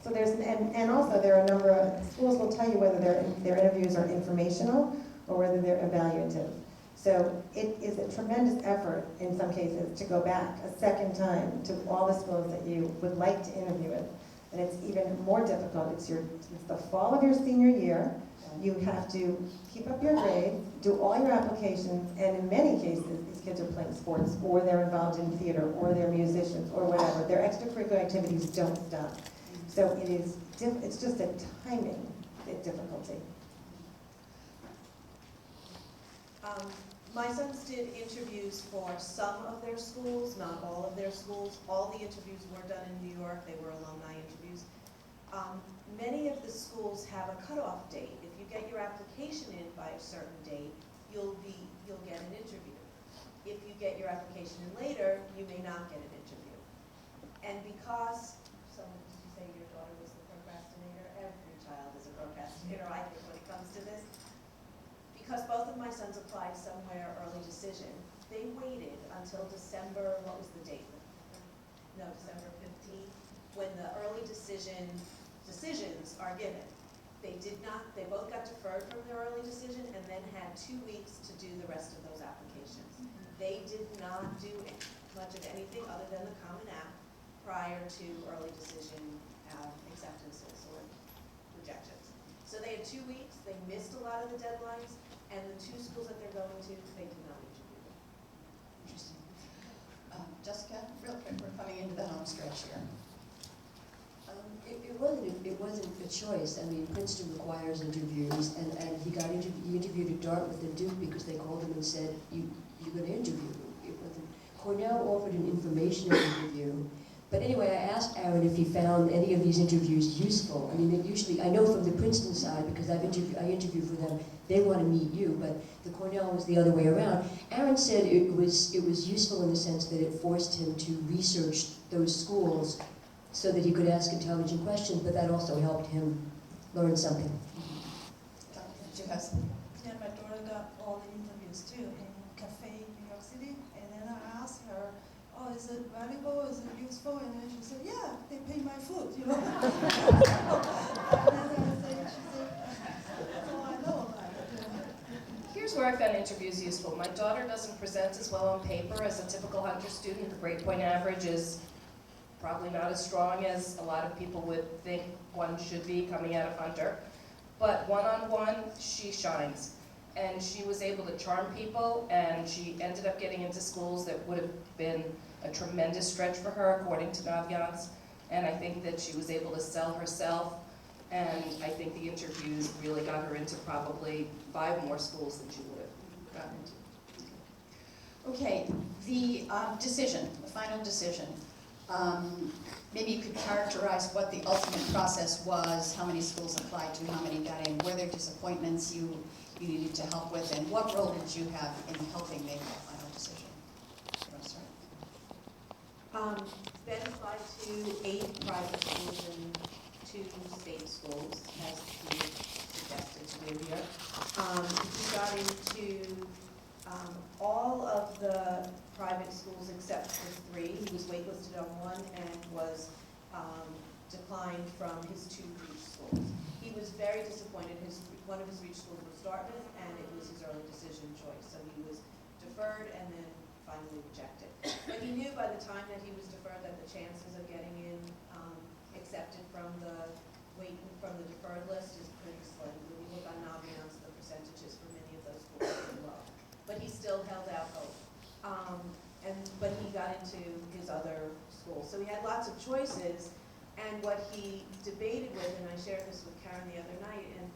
So and also there are a number of schools will tell you whether their interviews are informational or whether they're evaluative. So it is a tremendous effort in some cases to go back a second time to all the schools that you would like to interview with. And it's even more difficult. It's the fall of your senior year. You have to keep up your grades, do all your applications, and in many cases, these kids are playing sports, or they're involved in theater, or they're musicians, or whatever. Their extracurricular activities don't stop. So it's just a timing difficulty. My sons did interviews for some of their schools, not all of their schools. All the interviews were done in New York. They were alumni interviews. Many of the schools have a cutoff date. If you get your application in by a certain date, you'll get an interview. If you get your application in later, you may not get an interview. And because, someone did you say your daughter was the procrastinator? Every child is a procrastinator, I think, when it comes to this. Because both of my sons applied somewhere early decision, they waited until December, what was the date? No, December 15th, when the early decisions are given. They both got deferred from their early decision and then had 2 weeks to do the rest of those applications. They did not do much of anything other than the Common App prior to early decision acceptances or rejections. So they had 2 weeks, they missed a lot of the deadlines, and the 2 schools that they're going to, they did not interview them. Interesting. Jessica, real quick, we're coming into the home stretch here. It wasn't a choice. I mean, Princeton requires interviews, and he interviewed at Dartmouth and Duke because they called him and said, you're going to interview. It wasn't. Cornell offered an informational interview. But anyway, I asked Aaron if he found any of these interviews useful. I mean, I know from the Princeton side, because I interviewed for them, they want to meet you, but the Cornell was the other way around. Aaron said it was useful in the sense that it forced him to research those schools so that he could ask intelligent questions, but that also helped him learn something. Did you have something? Yeah, my daughter got all the interviews too in Cafe, New York City, and then I asked her, oh, is it valuable, is it useful? And then she said, yeah, they pay my food, And then she said, that's all I know about it. Here's where I found interviews useful. My daughter doesn't present as well on paper as a typical Hunter student. The grade point average is probably not as strong as a lot of people would think one should be coming out of Hunter. But one-on-one, she shines. and she was able to charm people, and she ended up getting into schools that would have been a tremendous stretch for her, according to Naviance. And I think that she was able to sell herself, and I think the interviews really got her into probably 5 more schools than she would have gotten into. Okay, the decision, the final decision. Maybe you could characterize what the ultimate process was, how many schools applied to, how many got in, were there disappointments you needed to help with, and what role did you have in helping make that final decision? You want to start? Ben applied to 8 private schools and 2 state schools, as he suggested to do here. He got into all of the private schools except for 3. He was waitlisted on 1 and was declined from his 2 reach schools. He was very disappointed. One of his reach schools was Dartmouth, and it was his early decision choice. So he was deferred and then finally rejected. But he knew by the time that he was deferred that the chances of getting in accepted from the deferred list is pretty slim. When you look on Naviance, the percentages for many of those schools are pretty low. But he still held out hope. But he got into his other schools. So he had lots of choices, and what he debated with, and I shared this with Karen the other night, and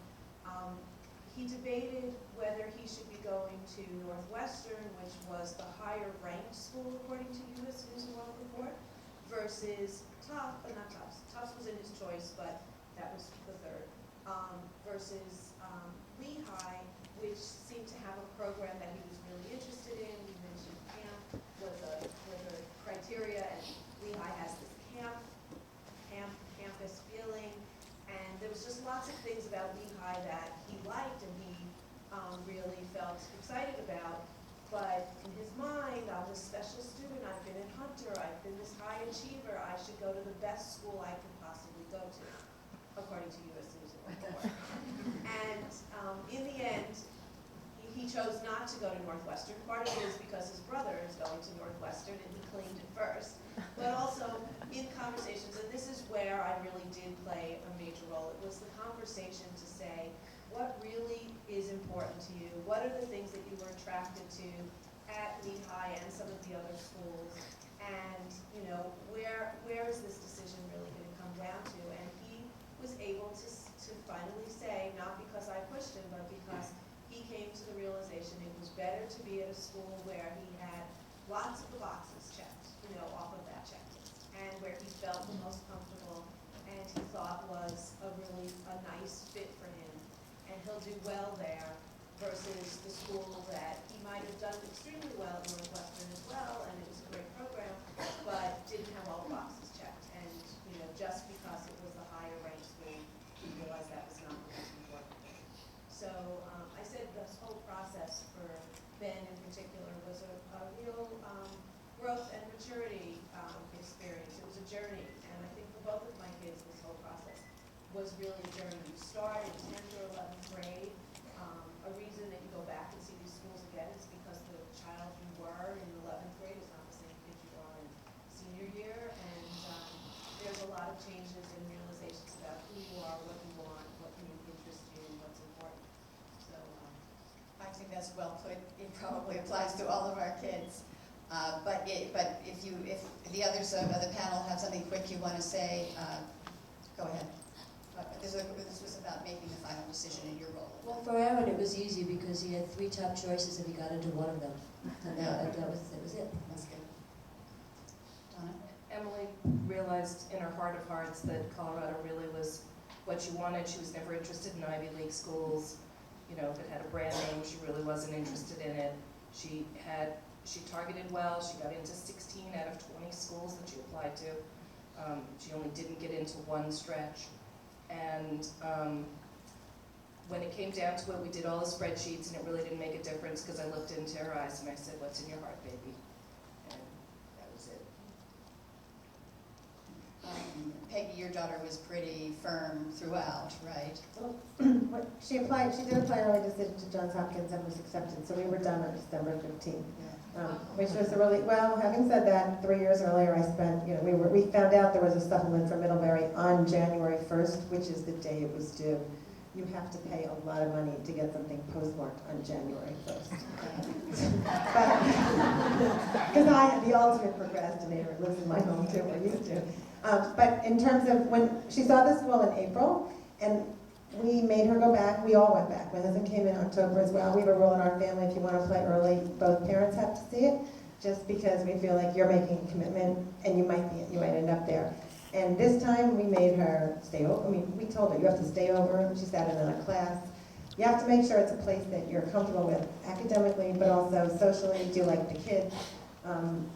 he debated whether he should be going to Northwestern, which was the higher ranked school according to U.S. News and World Report, versus Tufts was in his choice, but that was the 3rd, versus Lehigh, which seemed to have a program that he was really interested in. You mentioned camp was a criteria, and Lehigh has this campus feeling, and there was just lots of things about Lehigh that he liked and he really felt excited about. But in his mind, I'm a special student, I've been in Hunter, I've been this high achiever, I should go to the best school I could possibly go to, according to U.S. News and World Report. And in the end, he chose not to go to Northwestern. Part of it is because his brother is going to Northwestern and he claimed it first. But also in conversations, and this is where I really did play a major role, it was the conversation to say, what really is important to you? What are the things that you were attracted to at Lehigh and some of the other schools? And, you know, where is this decision really going to come down to? And he was able to finally say, not because I pushed him, but because he came to the realization it was better to be at a school where he had lots of the boxes checked, you know, off of that checklist, and where he felt the most comfortable and he thought was a nice fit for him, and he'll do well there, versus the school that he might have done extremely well at Northwestern as well, and it was a great program, but didn't have all the boxes checked. And, you know, just because it was the higher ranked school, he realized that was not the most important thing. So I said this whole process for Ben in particular was a real growth and maturity experience. It was a journey, and I think for both of my kids, this whole process was really a journey. You start in 10th or 11th grade. A reason that you go back and see these schools again is because the child you were in 11th grade is not the same kid you are in senior year, and there's a lot of changes and realizations about who you are, what you want, what can interest you, what's important. So I think that's well put. It probably applies to all of our kids. But if the others of the panel have something quick you want to say, go ahead. This was about making the final decision in your role. Well, for Aaron, it was easy because he had 3 top choices and he got into one of them. And that was it. That's good. Donna? Emily realized in her heart of hearts that Colorado really was what she wanted. She was never interested in Ivy League schools. You know, if it had a brand name, she really wasn't interested in it. She targeted well. She got into 16 out of 20 schools that she applied to. She only didn't get into one stretch. And when it came down to it, we did all the spreadsheets, and it really didn't make a difference because I looked into her eyes and I said, "What's in your heart, baby?" And that was it. Peggy, your daughter was pretty firm throughout, right? Well, she did apply early decision to Johns Hopkins and was accepted, so we were done on December 15th. Which was a really, well, having said that, 3 years earlier I spent, you know, we found out there was a supplement for Middlebury on January 1st, which is the day it was due. you have to pay a lot of money to get something postmarked on January 1st. Because I am the ultimate procrastinator, lives in my home too, or used to. But in terms of when she saw the school in April, and we made her go back, we all went back. My husband came in October as well. We have a rule in our family, if you want to play early, both parents have to see it, just because we feel like you're making a commitment and you might end up there. And this time we made her stay over. I mean, we told her, you have to stay over. She sat in a class. You have to make sure it's a place that you're comfortable with academically, but also socially. Do you like the kids? And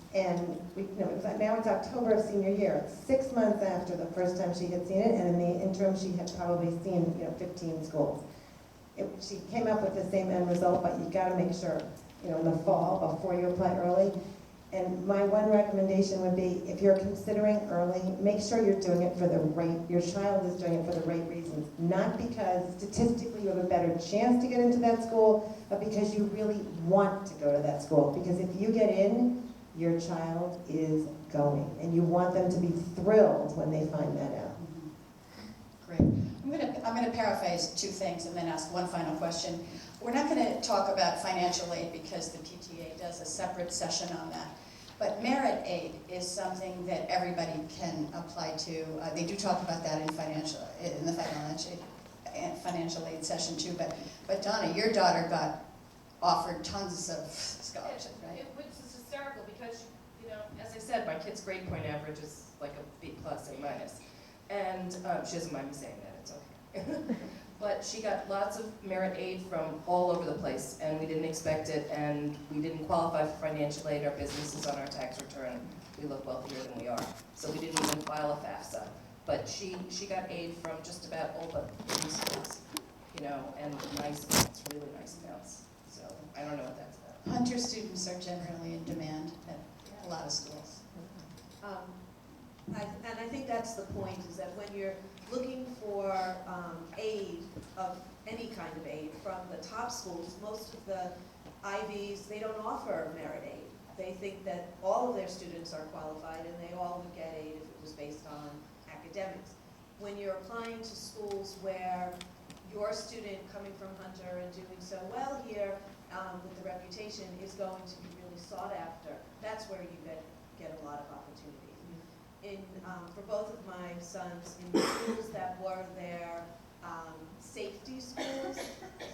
now it's October of senior year. 6 months after the first time she had seen it, and in the interim she had probably seen 15 schools. She came up with the same end result, but you got to make sure, in the fall before you apply early. And my one recommendation would be, if you're considering early, make sure you're doing it for the right, your child is doing it for the right reasons. Not because statistically you have a better chance to get into that school, but because you really want to go to that school. Because if you get in, your child is going. And you want them to be thrilled when they find that out. Great. I'm gonna paraphrase two things and then ask one final question. We're not gonna talk about financial aid because the PTA does a separate session on that. But merit aid is something that everybody can apply to. They do talk about that in the financial aid session too. But Donna, your daughter got offered tons of scholarships, right? Which is hysterical because, as I said, my kid's grade point average is like a B+, A-. And she doesn't mind me saying that, it's okay. But she got lots of merit aid from all over the place, and we didn't expect it, and we didn't qualify for financial aid. Our business is on our tax return. We look wealthier than we are. So we didn't even file a FAFSA. But she got aid from just about all but 3 schools, and nice amounts, really nice amounts. So I don't know what that's about. Hunter students are generally in demand at a lot of schools. And I think that's the point, is that when you're looking for aid, of any kind of aid, from the top schools, most of the Ivies, they don't offer merit aid. They think that all of their students are qualified and they all would get aid if it was based on academics. When you're applying to schools where your student coming from Hunter and doing so well here with the reputation is going to be really sought after, that's where you get a lot of opportunity. For both of my sons, in the schools that were their safety schools,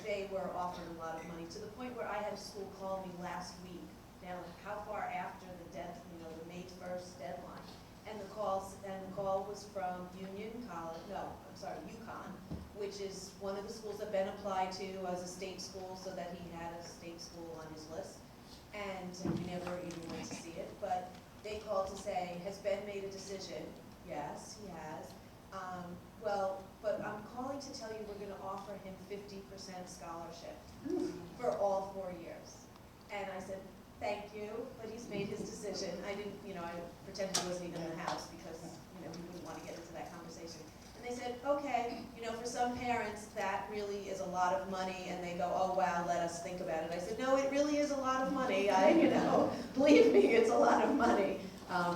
they were offered a lot of money, to the point where I had a school call me last week. Now, how far after the May 1st deadline? And the call was from UConn, which is one of the schools that Ben applied to as a state school, so that he had a state school on his list. And we never even went to see it, but they called to say, has Ben made a decision? Yes, he has. But I'm calling to tell you we're going to offer him 50% scholarship for all 4 years. And I said, thank you, but he's made his decision. I didn't, I pretended he wasn't even in the house because, we wouldn't want to get into that conversation. And they said, okay, for some parents, that really is a lot of money, and they go, oh, wow, let us think about it. I said, no, it really is a lot of money. Believe me, it's a lot of money.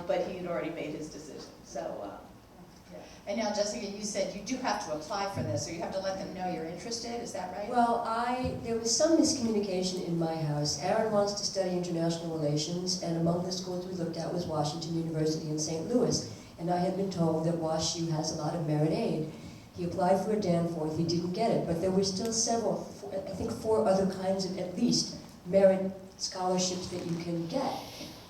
But he had already made his decision, so, yeah. And now, Jessica, you said you do have to apply for this, or you have to let them know you're interested, is that right? Well, there was some miscommunication in my house. Aaron wants to study international relations, and among the schools we looked at was Washington University in St. Louis. And I had been told that WashU has a lot of merit aid. He applied for a Danforth, he didn't get it, but there were still I think 4 other kinds of, at least, merit scholarships that you can get.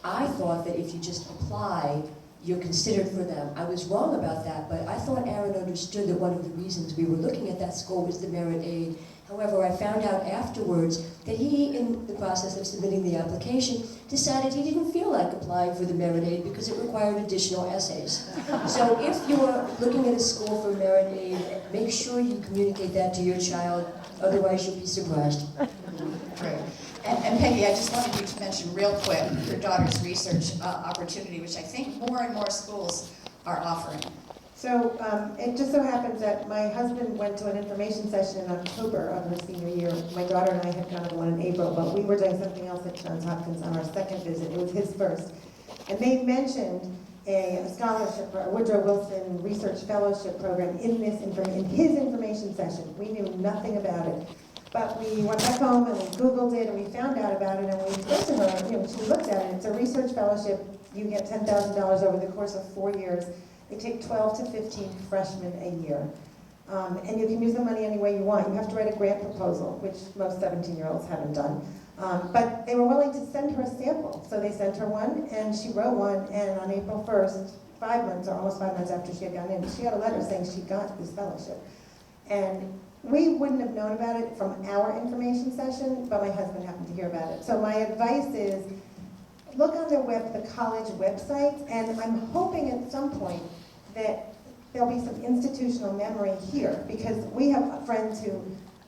I thought that if you just apply, you're considered for them. I was wrong about that, but I thought Aaron understood that one of the reasons we were looking at that school was the merit aid. However, I found out afterwards that he, in the process of submitting the application, decided he didn't feel like applying for the merit aid because it required additional essays. So if you're looking at a school for merit aid, make sure you communicate that to your child, otherwise you'll be surprised. Great. And Peggy, I just wanted you to mention real quick your daughter's research opportunity, which I think more and more schools are offering. So it just so happens that my husband went to an information session in October of her senior year. My daughter and I had gone to one in April, but we were doing something else at Johns Hopkins on our second visit. It was his first. And they mentioned a scholarship, a Woodrow Wilson Research Fellowship program in his information session. We knew nothing about it. But we went back home and we Googled it and we found out about it and we said to her, she looked at it, it's a research fellowship, you get $10,000 over the course of 4 years. They take 12 to 15 freshmen a year. And you can use the money any way you want. You have to write a grant proposal, which most 17-year-olds haven't done. But they were willing to send her a sample. So they sent her one, and she wrote one, and on April 1st, 5 months, or almost 5 months after she had gotten in, she got a letter saying she got this fellowship. And we wouldn't have known about it from our information session, but my husband happened to hear about it. So my advice is, look on the college websites, and I'm hoping at some point that there'll be some institutional memory here, because we have friends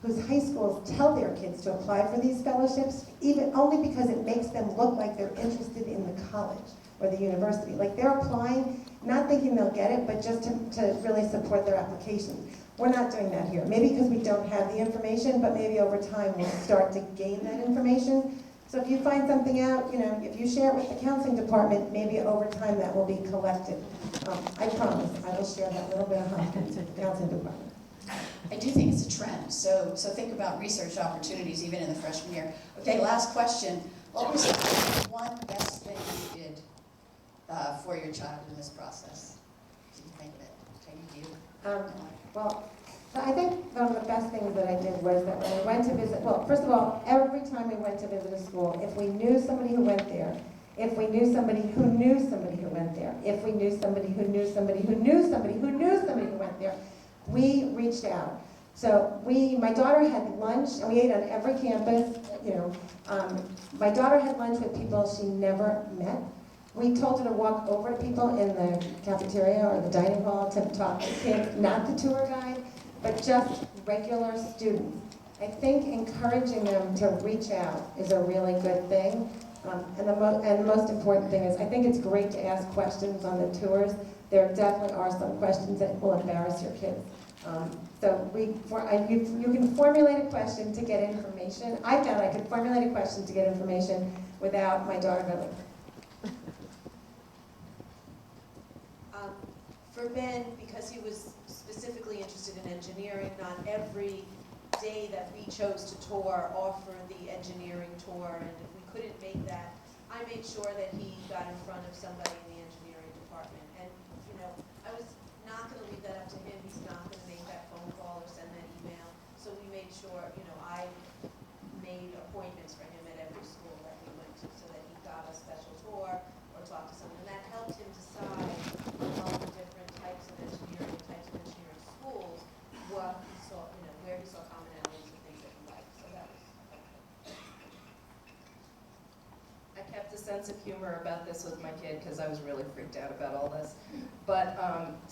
whose high schools tell their kids to apply for these fellowships, even only because it makes them look like they're interested in the college or the university. Like they're applying, not thinking they'll get it, but just to really support their application. We're not doing that here. Maybe because we don't have the information, but maybe over time we'll start to gain that information. So if you find something out, if you share it with the counseling department, maybe over time that will be collected. I promise, I will share that little bit of with the counseling department. I do think it's a trend, so think about research opportunities even in the freshman year. Okay, last question. What was the one best thing you did for your child in this process? Did you think of it? Katie, do you? Well, I think one of the best things that I did was that when we went to visit, well, first of all, every time we went to visit a school, if we knew somebody who went there, if we knew somebody who knew somebody who went there, if we knew somebody who knew somebody who knew somebody who knew somebody who went there, we reached out. So my daughter had lunch, and we ate on every campus, my daughter had lunch with people she never met. We told her to walk over to people in the cafeteria or the dining hall to talk to kids, not the tour guide, but just regular students. I think encouraging them to reach out is a really good thing. And the most important thing is, I think it's great to ask questions on the tours. There definitely are some questions that will embarrass your kids. You can formulate a question to get information. I found I could formulate a question to get information without my daughter going. For Ben, because he was specifically interested in engineering, not every day that we chose to tour offered the engineering tour, and if we couldn't make that, I made sure that he got in front of somebody in the engineering department. And, I was not going to leave that up to him. He's not going to make that phone call or send that email. So we made sure, I made appointments for him at every school that we went to so that he got a special tour or talked to someone. And that helped him decide among the different types of engineering schools what he saw, where he saw commonalities and things that he liked. So that was helpful. I kept a sense of humor about this with my kid because I was really freaked out about all this. But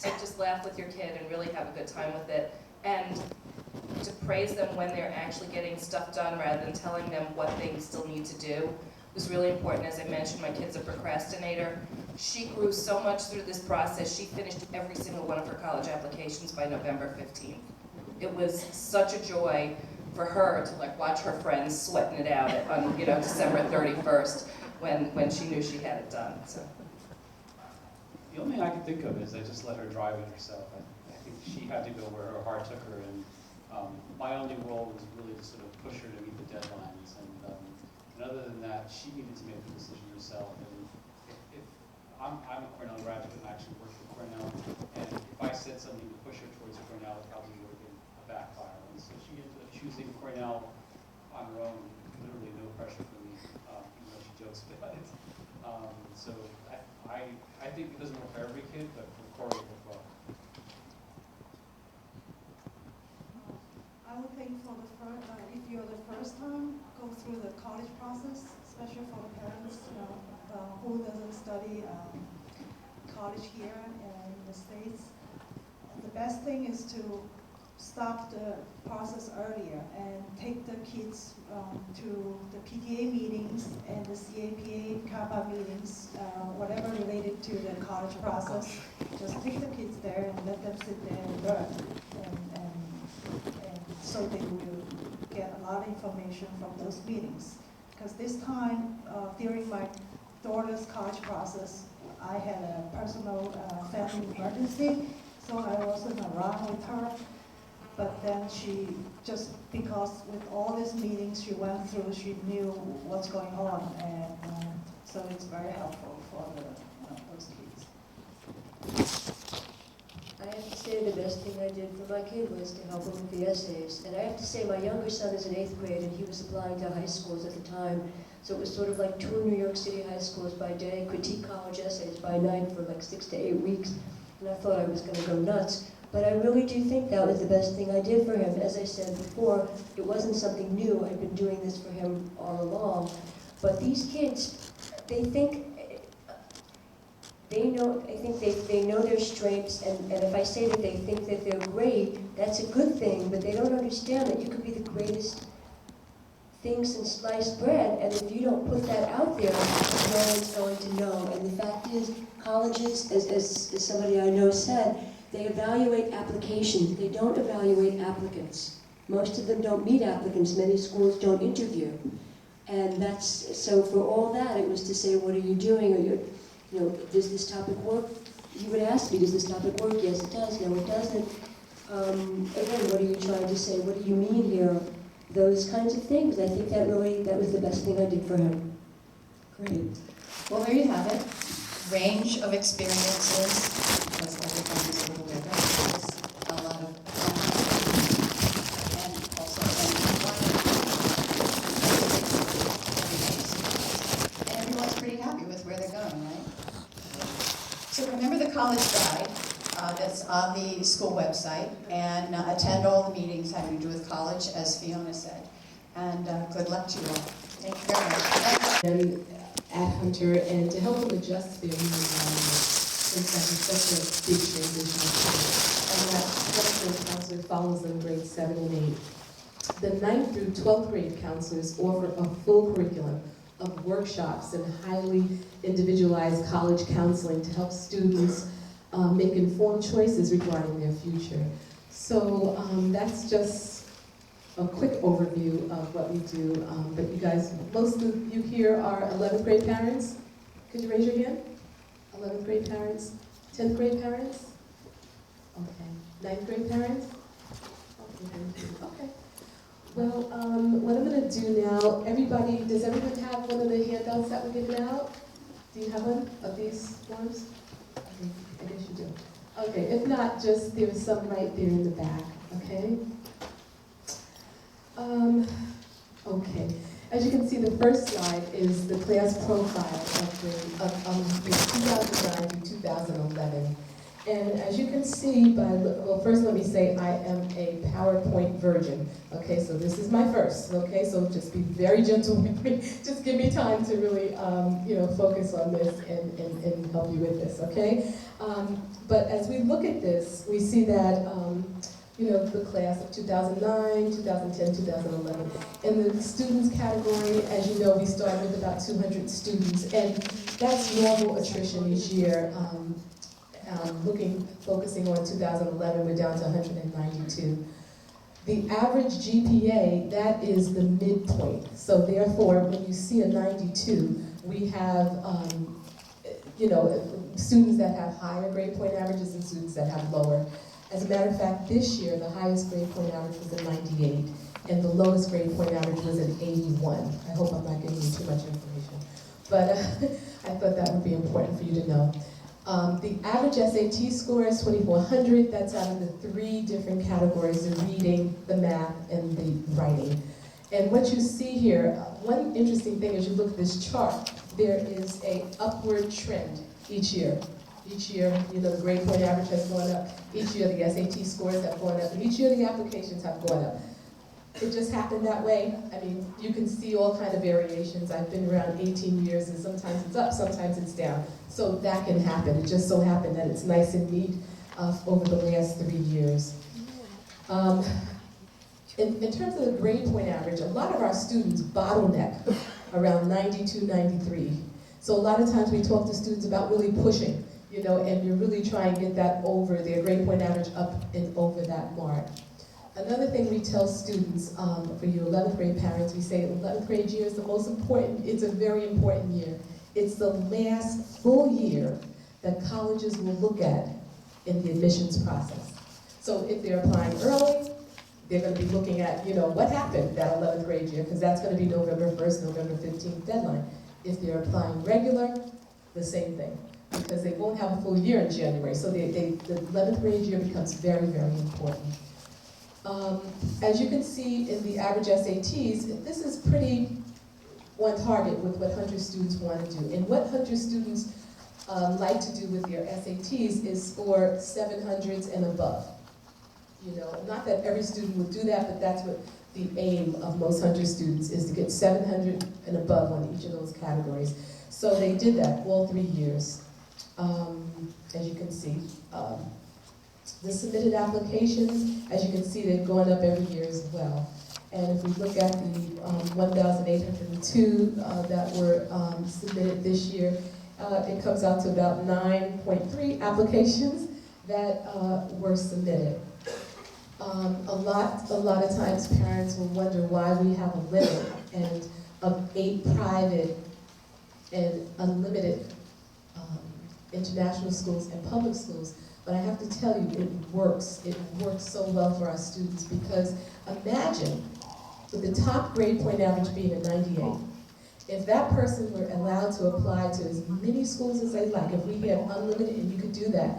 to just laugh with your kid and really have a good time with it, and to praise them when they're actually getting stuff done rather than telling them what they still need to do was really important. As I mentioned, my kid's a procrastinator. She grew so much through this process. She finished every single one of her college applications by November 15th. It was such a joy for her to watch her friends sweating it out on December 31st when she knew she had it done. So. The only thing I can think of is I just let her drive it herself. I think she had to go where her heart took her, and my only role was really to sort of push her to meet the deadlines. And other than that, she needed to make the decision herself. And if I'm a Cornell graduate and I actually work for Cornell, and if I said something to push her towards Cornell, it probably would have been a backfire. And so she ended up choosing Cornell on her own, literally no pressure from me, even though she jokes about it. So I think it doesn't work for every kid, but for Corey it worked well. I would think for if you're the first time, go through the college process, especially for the parents, who doesn't study college here in the States. And the best thing is to stop the process earlier and take the kids to the PTA meetings and the CAPA, CAPA meetings, whatever related to the college process. Just take the kids there and let them sit there and learn. And so they will get a lot of information from those meetings. Because this time, during my daughter's college process, I had a personal family emergency, so I wasn't around with her. But then she, just because with all these meetings she went through, she knew what's going on, and so it's very helpful for those kids. I have to say the best thing I did for my kid was to help him with the essays. And I have to say my younger son is in 8th grade and he was applying to high schools at the time. So it was sort of like 2 New York City high schools by day, critique college essays by night for like 6 to 8 weeks. And I thought I was going to go nuts. But I really do think that was the best thing I did for him. As I said before, it wasn't something new. I've been doing this for him all along. But these kids, they think, they know their strengths, and if I say that they think that they're great, that's a good thing, but they don't understand that you could be the greatest thing since sliced bread, and if you don't put that out there, no one's going to know. And the fact is, colleges, as somebody I know said, they evaluate applications, they don't evaluate applicants. Most of them don't meet applicants, many schools don't interview. And so for all that, it was to say, what are you doing? Does this topic work? You would ask me, does this topic work? Yes, it does. No, it doesn't. Again, what are you trying to say? What do you mean here? Those kinds of things. I think that was the best thing I did for him. Great. Well, there you have it. Range of experiences, because everybody's a little different. A lot of and also and everyone's pretty happy with where they're going, right? So remember the college guide that's on the school website, and attend all the meetings having to do with college, as Fiona said. And good luck to you all. Thank you very much. And at Hunter, and to help them adjust their new environment, since that is such a big transition. And that structural counselor follows them grades 7 and 8. The 9th through 12th grade counselors offer a full curriculum of workshops and highly individualized college counseling to help students make informed choices regarding their future. So that's just a quick overview of what we do. But you guys, most of you here are 11th grade parents. Could you raise your hand? 11th grade parents? 10th grade parents? Okay. 9th grade parents? Okay, thank you. Okay. Well, what I'm going to do now, does everyone have one of the handouts that we're giving out? Do you have one of these forms? Okay, I guess you do. Okay, if not, there's some right there in the back, okay? Okay, as you can see, the first slide is the class profile of the 2009 to 2011. And as you can see, well, first let me say I am a PowerPoint virgin. Okay, so this is my first. Okay, so just be very gentle with me. Just give me time to really, focus on this and help you with this. Okay, but as we look at this, we see that the class of 2009, 2010, 2011. In the students category, as you know, we started with about 200 students, and that's normal attrition each year. Focusing on 2011, we're down to 192. The average GPA, that is the midpoint. So therefore, when you see a 92, we have, students that have higher grade point averages and students that have lower. As a matter of fact, this year, the highest grade point average was a 98, and the lowest grade point average was an 81. I hope I'm not giving you too much information, but I thought that would be important for you to know. The average SAT score is 2,400. That's out of the 3 different categories: the reading, the math, and the writing. And what you see here, one interesting thing as you look at this chart, there is an upward trend each year. Each year, the grade point average has gone up. Each year, the SAT scores have gone up. And each year, the applications have gone up. It just happened that way. I mean, you can see all kind of variations. I've been around 18 years, and sometimes it's up, sometimes it's down. So that can happen. It just so happened that it's nice and neat over the last 3 years. In terms of the grade point average, a lot of our students bottleneck around 92, 93. So a lot of times we talk to students about really pushing, and you're really trying to get that over, their grade point average up and over that mark. Another thing we tell students, for you 11th grade parents, we say 11th grade year is the most important, it's a very important year. It's the last full year that colleges will look at in the admissions process. So if they're applying early, they're going to be looking at, what happened that 11th grade year, because that's going to be November 1st, November 15th deadline. If they're applying regular, the same thing, because they won't have a full year in January. So the 11th grade year becomes very, very important. As you can see in the average SATs, this is pretty on target with what Hunter students want to do. And what Hunter students like to do with their SATs is score 700s and above. Not that every student would do that, but that's what the aim of most Hunter students is, to get 700 and above on each of those categories. So they did that all 3 years, as you can see. The submitted applications, as you can see, they've gone up every year as well. And if we look at the 1,802 that were submitted this year, it comes out to about 9.3 applications that were submitted. A lot of times parents will wonder why we have a limit and of 8 private and unlimited international schools and public schools. But I have to tell you, it works. It works so well for our students, because imagine with the top grade point average being a 98. If that person were allowed to apply to as many schools as they like, if we had unlimited and you could do that,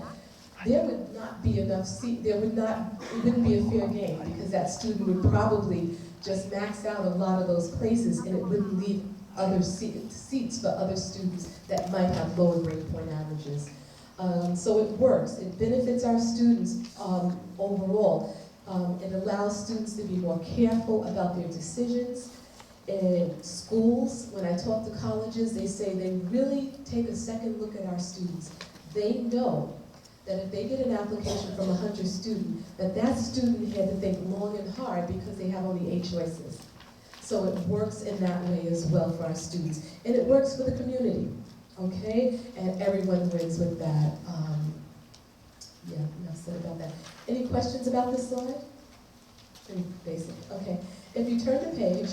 there would not be enough seats, it wouldn't be a fair game, because that student would probably just max out a lot of those places, and it wouldn't leave other seats for other students that might have lower grade point averages. So it works. It benefits our students overall. It allows students to be more careful about their decisions. In schools, when I talk to colleges, they say they really take a second look at our students. They know that if they get an application from a Hunter student, that student had to think long and hard, because they have only 8 choices. So it works in that way as well for our students. And it works for the community, okay? And everyone wins with that. Yeah, enough said about that. Any questions about this slide? Pretty basic, okay. If you turn the page,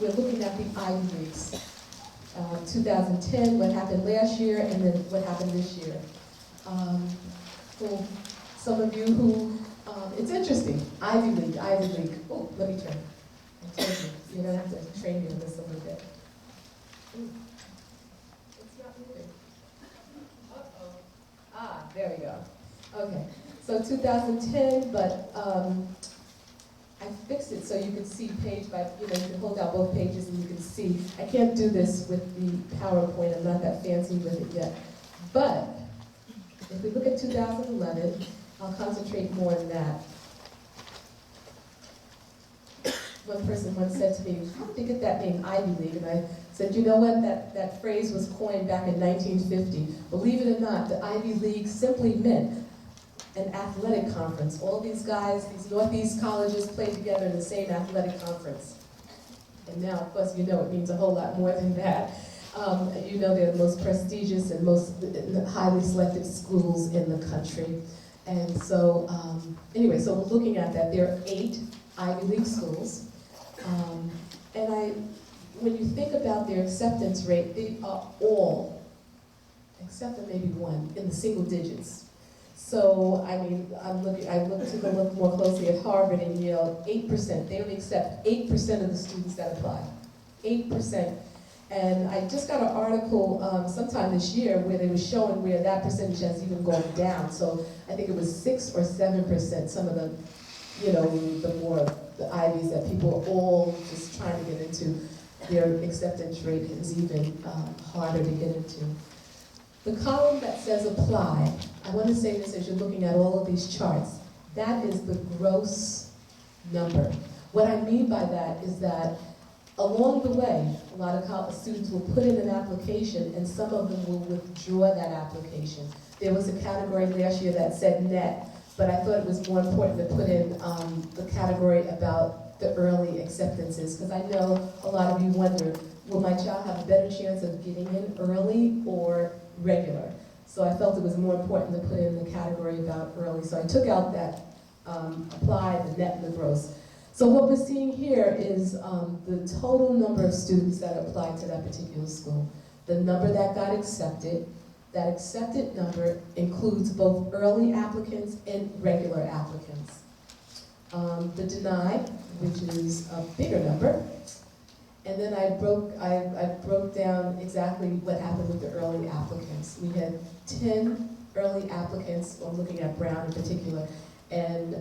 we're looking at the Ivy Leagues. 2010, what happened last year, and then what happened this year. For some of you who, it's interesting, Ivy League. Oh, let me turn. I told you, you're gonna have to train me on this a little bit. Ooh. It's not moving. Uh-oh. Ah, there we go. Okay, so 2010, but I fixed it so you can see page by, you can hold out both pages and you can see. I can't do this with the PowerPoint, I'm not that fancy with it yet. But if we look at 2011, I'll concentrate more on that. One person once said to me, how did they get that name, Ivy League? And I said, you know what, that phrase was coined back in 1950. Believe it or not, the Ivy League simply meant an athletic conference. All these guys, these Northeast colleges played together in the same athletic conference. And now, of course, it means a whole lot more than that. They're the most prestigious and most highly selected schools in the country. And so, anyway, so we're looking at that. There are 8 Ivy League schools. When you think about their acceptance rate, they are all, except for maybe one, in the single digits. So, I took a look more closely at Harvard and Yale, 8%. They only accept 8% of the students that apply. 8%. And I just got an article sometime this year where they were showing where that percentage has even gone down. So I think it was 6 or 7%, some of the, the Ivies that people are all just trying to get into. Their acceptance rate is even harder to get into. The column that says apply, I want to say this as you're looking at all of these charts, that is the gross number. What I mean by that is that along the way, a lot of college students will put in an application and some of them will withdraw that application. There was a category last year that said net, but I thought it was more important to put in the category about the early acceptances, because I know a lot of you wonder, will my child have a better chance of getting in early or regular? So I felt it was more important to put in the category about early. So I took out that apply, the net, and the gross. So what we're seeing here is the total number of students that applied to that particular school. the number that got accepted. That accepted number includes both early applicants and regular applicants. The denied, which is a bigger number, and then I broke down exactly what happened with the early applicants. We had 10 early applicants, I'm looking at Brown in particular, and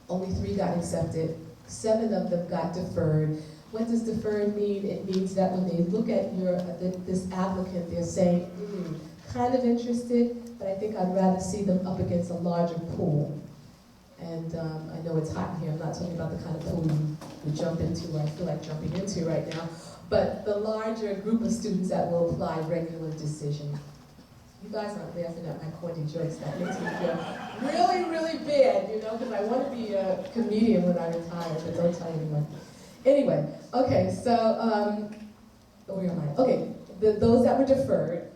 only 3 got accepted. 7 of them got deferred. What does deferred mean? It means that when they look at this applicant, they're saying, kind of interested, but I think I'd rather see them up against a larger pool. And I know it's hot in here. I'm not talking about the kind of pool you jump into, or I feel like jumping into right now, but the larger group of students that will apply regular decision. You guys aren't laughing at my corny jokes. That makes me feel really, really bad, you know, because I want to be a comedian when I retire, but don't tell anyone. Anyway, okay, so, where am I? Okay, those that were deferred,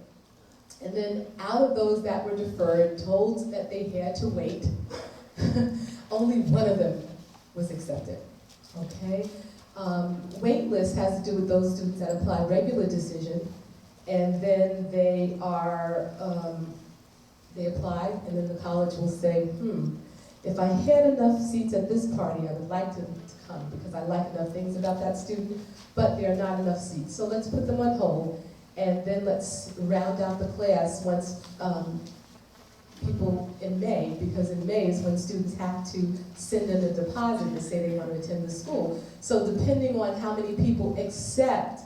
and then out of those that were deferred, told that they had to wait, only one of them was accepted, okay? Wait list has to do with those students that apply regular decision, and then they are, they apply, and then the college will say, if I had enough seats at this party, I would like to come, because I like enough things about that student, but there are not enough seats. So let's put them on hold, and then let's round out the class once people in May, because in May is when students have to send in a deposit to say they want to attend the school. So depending on how many people accept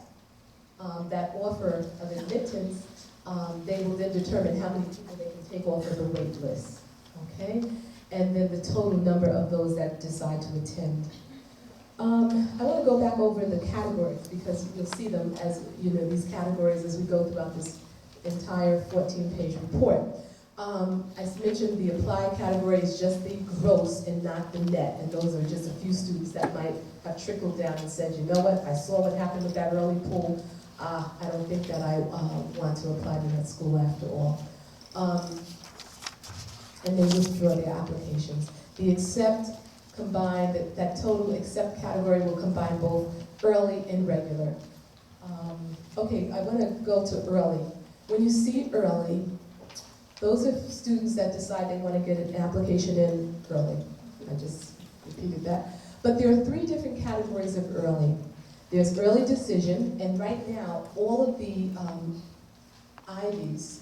that offer of admittance, they will then determine how many people they can take off of the wait list, okay? And then the total number of those that decide to attend. I want to go back over the categories, because you'll see them as, you know, these categories as we go throughout this entire 14-page report. I mentioned the applied category is just the gross and not the net, and those are just a few students that might have trickled down and said, you know what, I saw what happened with that early pool, I don't think that I want to apply to that school after all. And they withdraw their applications. The accept combined, that total accept category will combine both early and regular. Okay, I want to go to early. When you see early, those are students that decide they want to get an application in early. I just repeated that. But there are 3 different categories of early. There's early decision, and right now, all of the Ivies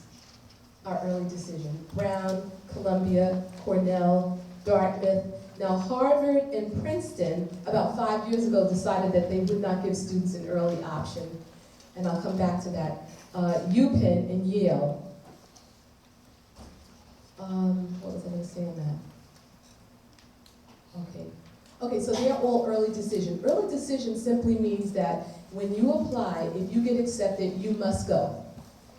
are early decision. Brown, Columbia, Cornell, Dartmouth. Now, Harvard and Princeton, about 5 years ago, decided that they would not give students an early option, and I'll come back to that. UPenn and Yale. What was I going to say on that? Okay, so they're all early decision. Early decision simply means that when you apply, if you get accepted, you must go.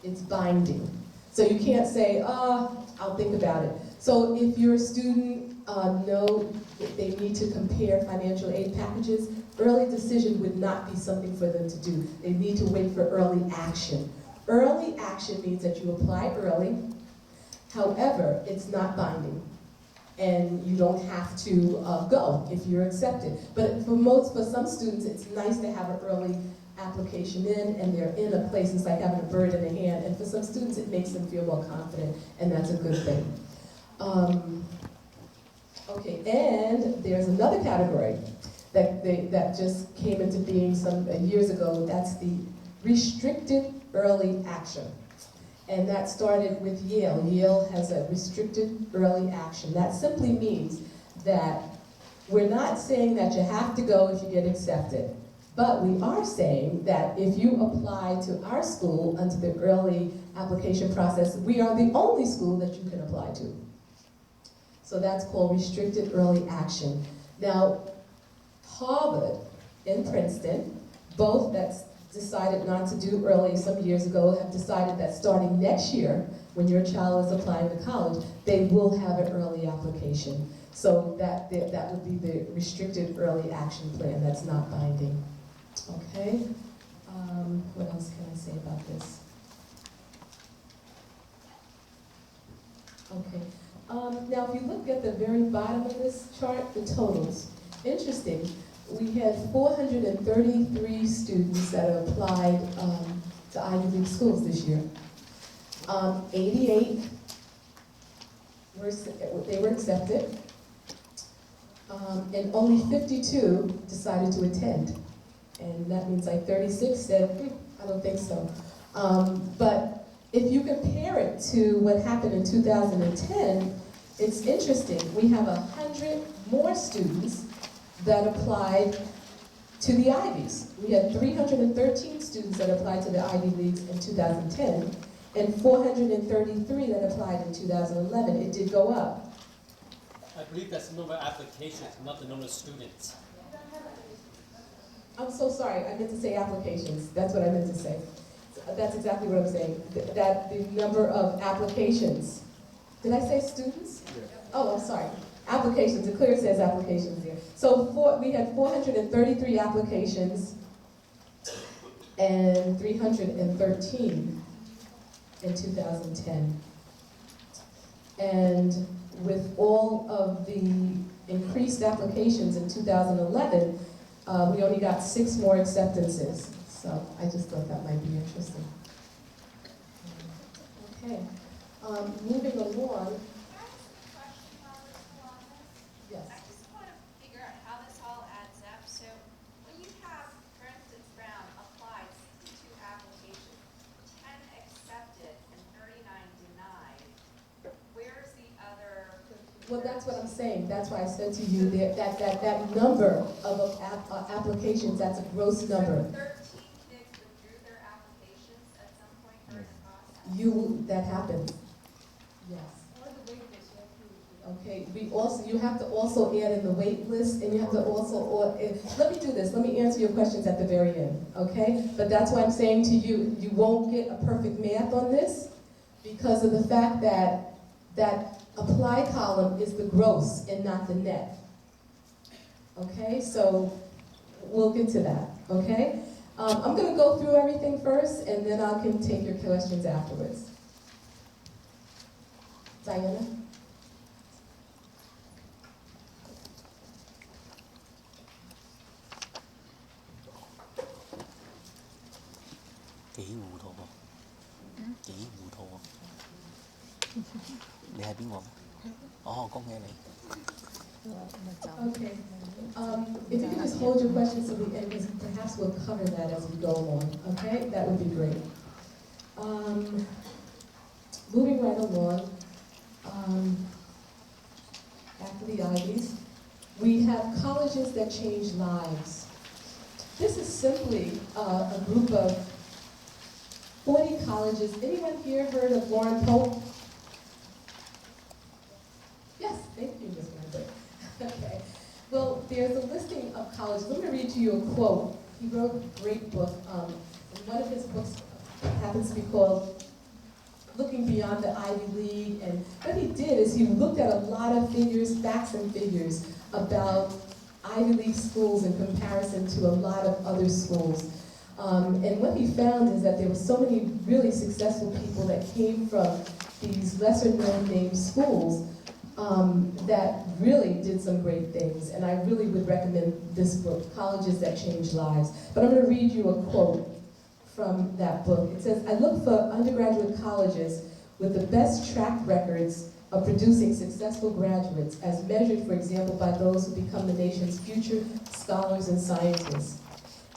It's binding. So you can't say, I'll think about it. So if your student know that they need to compare financial aid packages, early decision would not be something for them to do. They need to wait for early action. Early action means that you apply early. However, it's not binding, and you don't have to go if you're accepted. But for some students, it's nice to have an early application in, and they're in a place. It's like having a bird in the hand. And for some students, it makes them feel more confident, and that's a good thing. Okay, and there's another category that just came into being some years ago. That's the restricted early action. And that started with Yale. Yale has a restricted early action. That simply means that we're not saying that you have to go if you get accepted, but we are saying that if you apply to our school under the early application process, we are the only school that you can apply to. So that's called restricted early action. Now, Harvard and Princeton, both that's decided not to do early some years ago, have decided that starting next year, when your child is applying to college, they will have an early application. So that would be the restricted early action plan. That's not binding. Okay? What else can I say about this? Okay. Now, if you look at the very bottom of this chart, the totals. Interesting. We had 433 students that applied to Ivy League schools this year. 88 they were accepted, and only 52 decided to attend. And that means like 36 said, I don't think so. But if you compare it to what happened in 2010, it's interesting. We have 100 more students that applied to the Ivies. We had 313 students that applied to the Ivy Leagues in 2010, and 433 that applied in 2011. It did go up. I believe that's the number of applications, not the number of students. I'm so sorry, I meant to say applications. That's what I meant to say. That's exactly what I'm saying. That the number of applications. Did I say students? Yeah. Oh, I'm sorry. Applications, it clearly says applications here. So we had 433 applications and 313 in 2010. And with all of the increased applications in 2011, we only got 6 more acceptances. So I just thought that might be interesting. Okay, moving along. Yes. I just want to figure out how this all adds up. So when you have, for instance, Brown applied 62 applications, 10 accepted and 39 denied, where's the other? Well, that's what I'm saying. That's why I said to you that number of applications, that's a gross number. 13 kids withdrew their applications at some point during the process. That happens. Yes. Okay, you have to also add in the wait list, and you have to also, let me do this, let me answer your questions at the very end, okay? But that's why I'm saying to you, you won't get a perfect math on this because of the fact that that apply column is the gross and not the net. Okay, so we'll get to that, okay? I'm gonna go through everything first, and then I can take your questions afterwards. Diana? Okay. If you could just hold your questions to the end, because perhaps we'll cover that as we go along. Okay, that would be great. Moving right along. After the Ivies, we have colleges that change lives. This is simply a group of 40 colleges. Anyone here heard of Warren Pope? Yes, thank you, Ms. Lambert. Okay. Well, there's a listing of colleges. Let me read to you a quote. He wrote a great book. And one of his books happens to be called Looking Beyond the Ivy League. And what he did is he looked at a lot of figures, facts and figures, about Ivy League schools in comparison to a lot of other schools. And what he found is that there were so many really successful people that came from these lesser-known name schools that really did some great things. And I really would recommend this book, Colleges That Change Lives. But I'm going to read you a quote from that book. It says, "I look for undergraduate colleges with the best track records of producing successful graduates, as measured, for example, by those who become the nation's future scholars and scientists.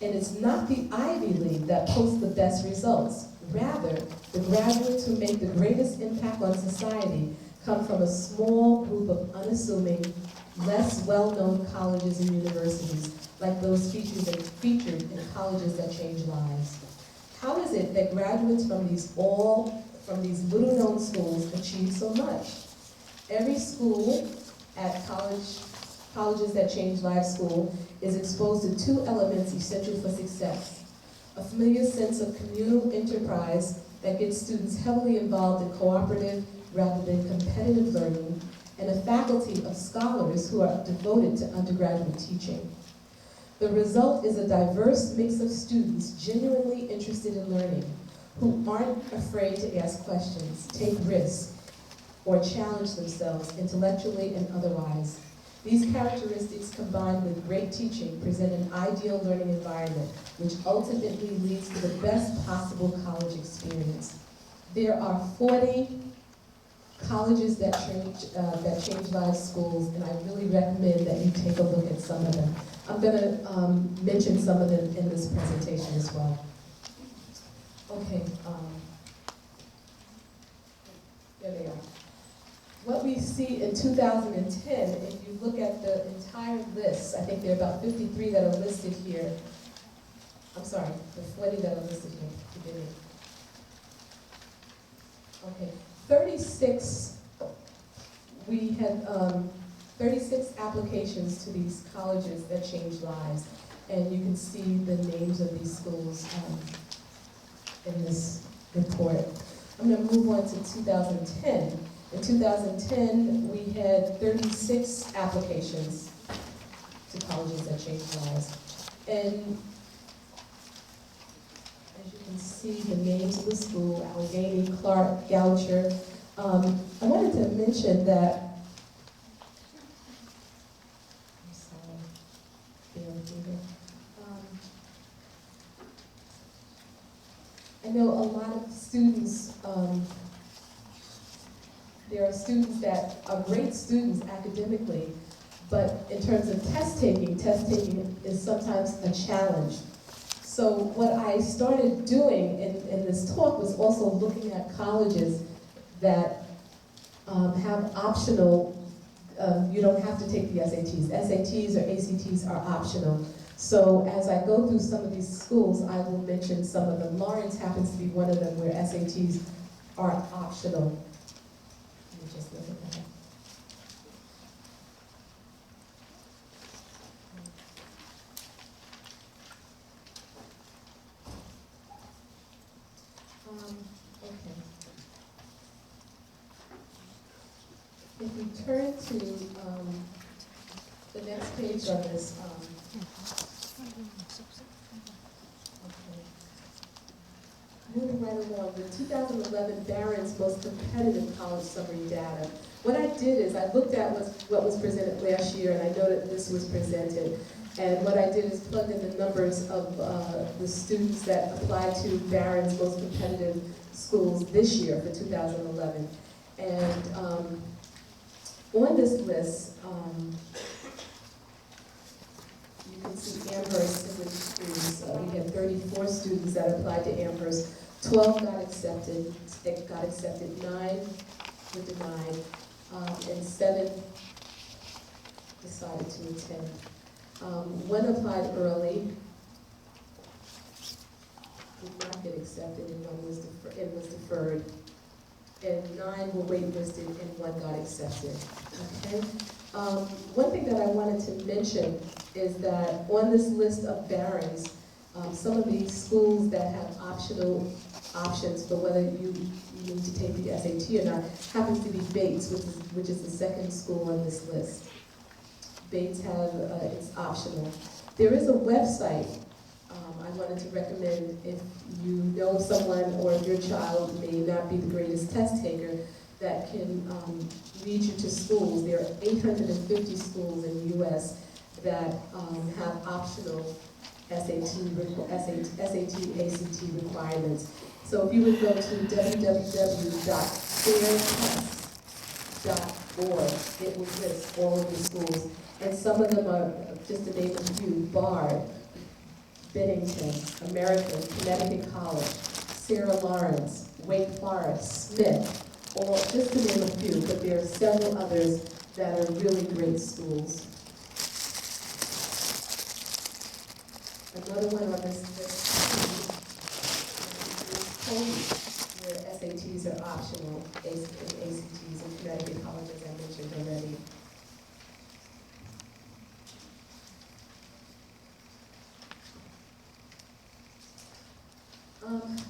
And it's not the Ivy League that posts the best results. Rather, the graduates who make the greatest impact on society come from a small group of unassuming, less well-known colleges and universities, like those featured in Colleges That Change Lives. How is it that graduates from these little-known schools achieve so much? Every school at Colleges That Change Lives School is exposed to 2 elements essential for success: a familiar sense of communal enterprise that gets students heavily involved in cooperative rather than competitive learning, and a faculty of scholars who are devoted to undergraduate teaching. The result is a diverse mix of students genuinely interested in learning, who aren't afraid to ask questions, take risks, or challenge themselves intellectually and otherwise. These characteristics combined with great teaching present an ideal learning environment which ultimately leads to the best possible college experience. There are 40 colleges that change lives schools, and I really recommend that you take a look at some of them. I'm going to mention some of them in this presentation as well. Okay, there they are. What we see in 2010, if you look at the entire list, I think there are about 53 that are listed here. I'm sorry, the 40 that are listed here, forgive me. Okay, 36, we had 36 applications to these colleges that change lives. And you can see the names of these schools in this report. I'm going to move on to 2010. In 2010, we had 36 applications to colleges that change lives. And as you can see, the names of the school, Allegheny, Clark, Goucher. I wanted to mention that, I'm sorry, bear with me here. I know a lot of students, there are students that are great students academically, but in terms of test taking is sometimes a challenge. So what I started doing in this talk was also looking at colleges that have optional, you don't have to take the SATs. SATs or ACTs are optional. So as I go through some of these schools, I will mention some of them. Lawrence happens to be one of them where SATs are optional. Let me just look at that. Okay. If we turn to the next page on this, moving right along, the 2011 Barron's Most Competitive College Summary Data. What I did is I looked at what was presented last year, and I know that this was presented. And what I did is plug in the numbers of the students that applied to Barron's Most Competitive Schools this year for 2011. And on this list, you can see Amherst, which is, we had 34 students that applied to Amherst. 12 got accepted, 9 were denied, and 7 decided to attend. One applied early, did not get accepted, and one was deferred. And 9 were waitlisted, and 1 got accepted. Okay. One thing that I wanted to mention is that on this list of Barron's, some of these schools that have options for whether you need to take the SAT or not happens to be Bates, which is the second school on this list. Bates have it's optional. There is a website I wanted to recommend if you know someone or if your child may not be the greatest test taker that can lead you to schools. There are 850 schools in the U.S. that have optional SAT, ACT requirements. So if you would go to www.fairtest.org, it will list all of the schools. And some of them are, just to name a few, Bard, Bennington, American, Connecticut College, Sarah Lawrence, Wake Forest, Smith, or just to name a few, but there are several others that are really great schools. Another one on this list is Cody, where SATs are optional, ACTs, and Connecticut College, as I mentioned already.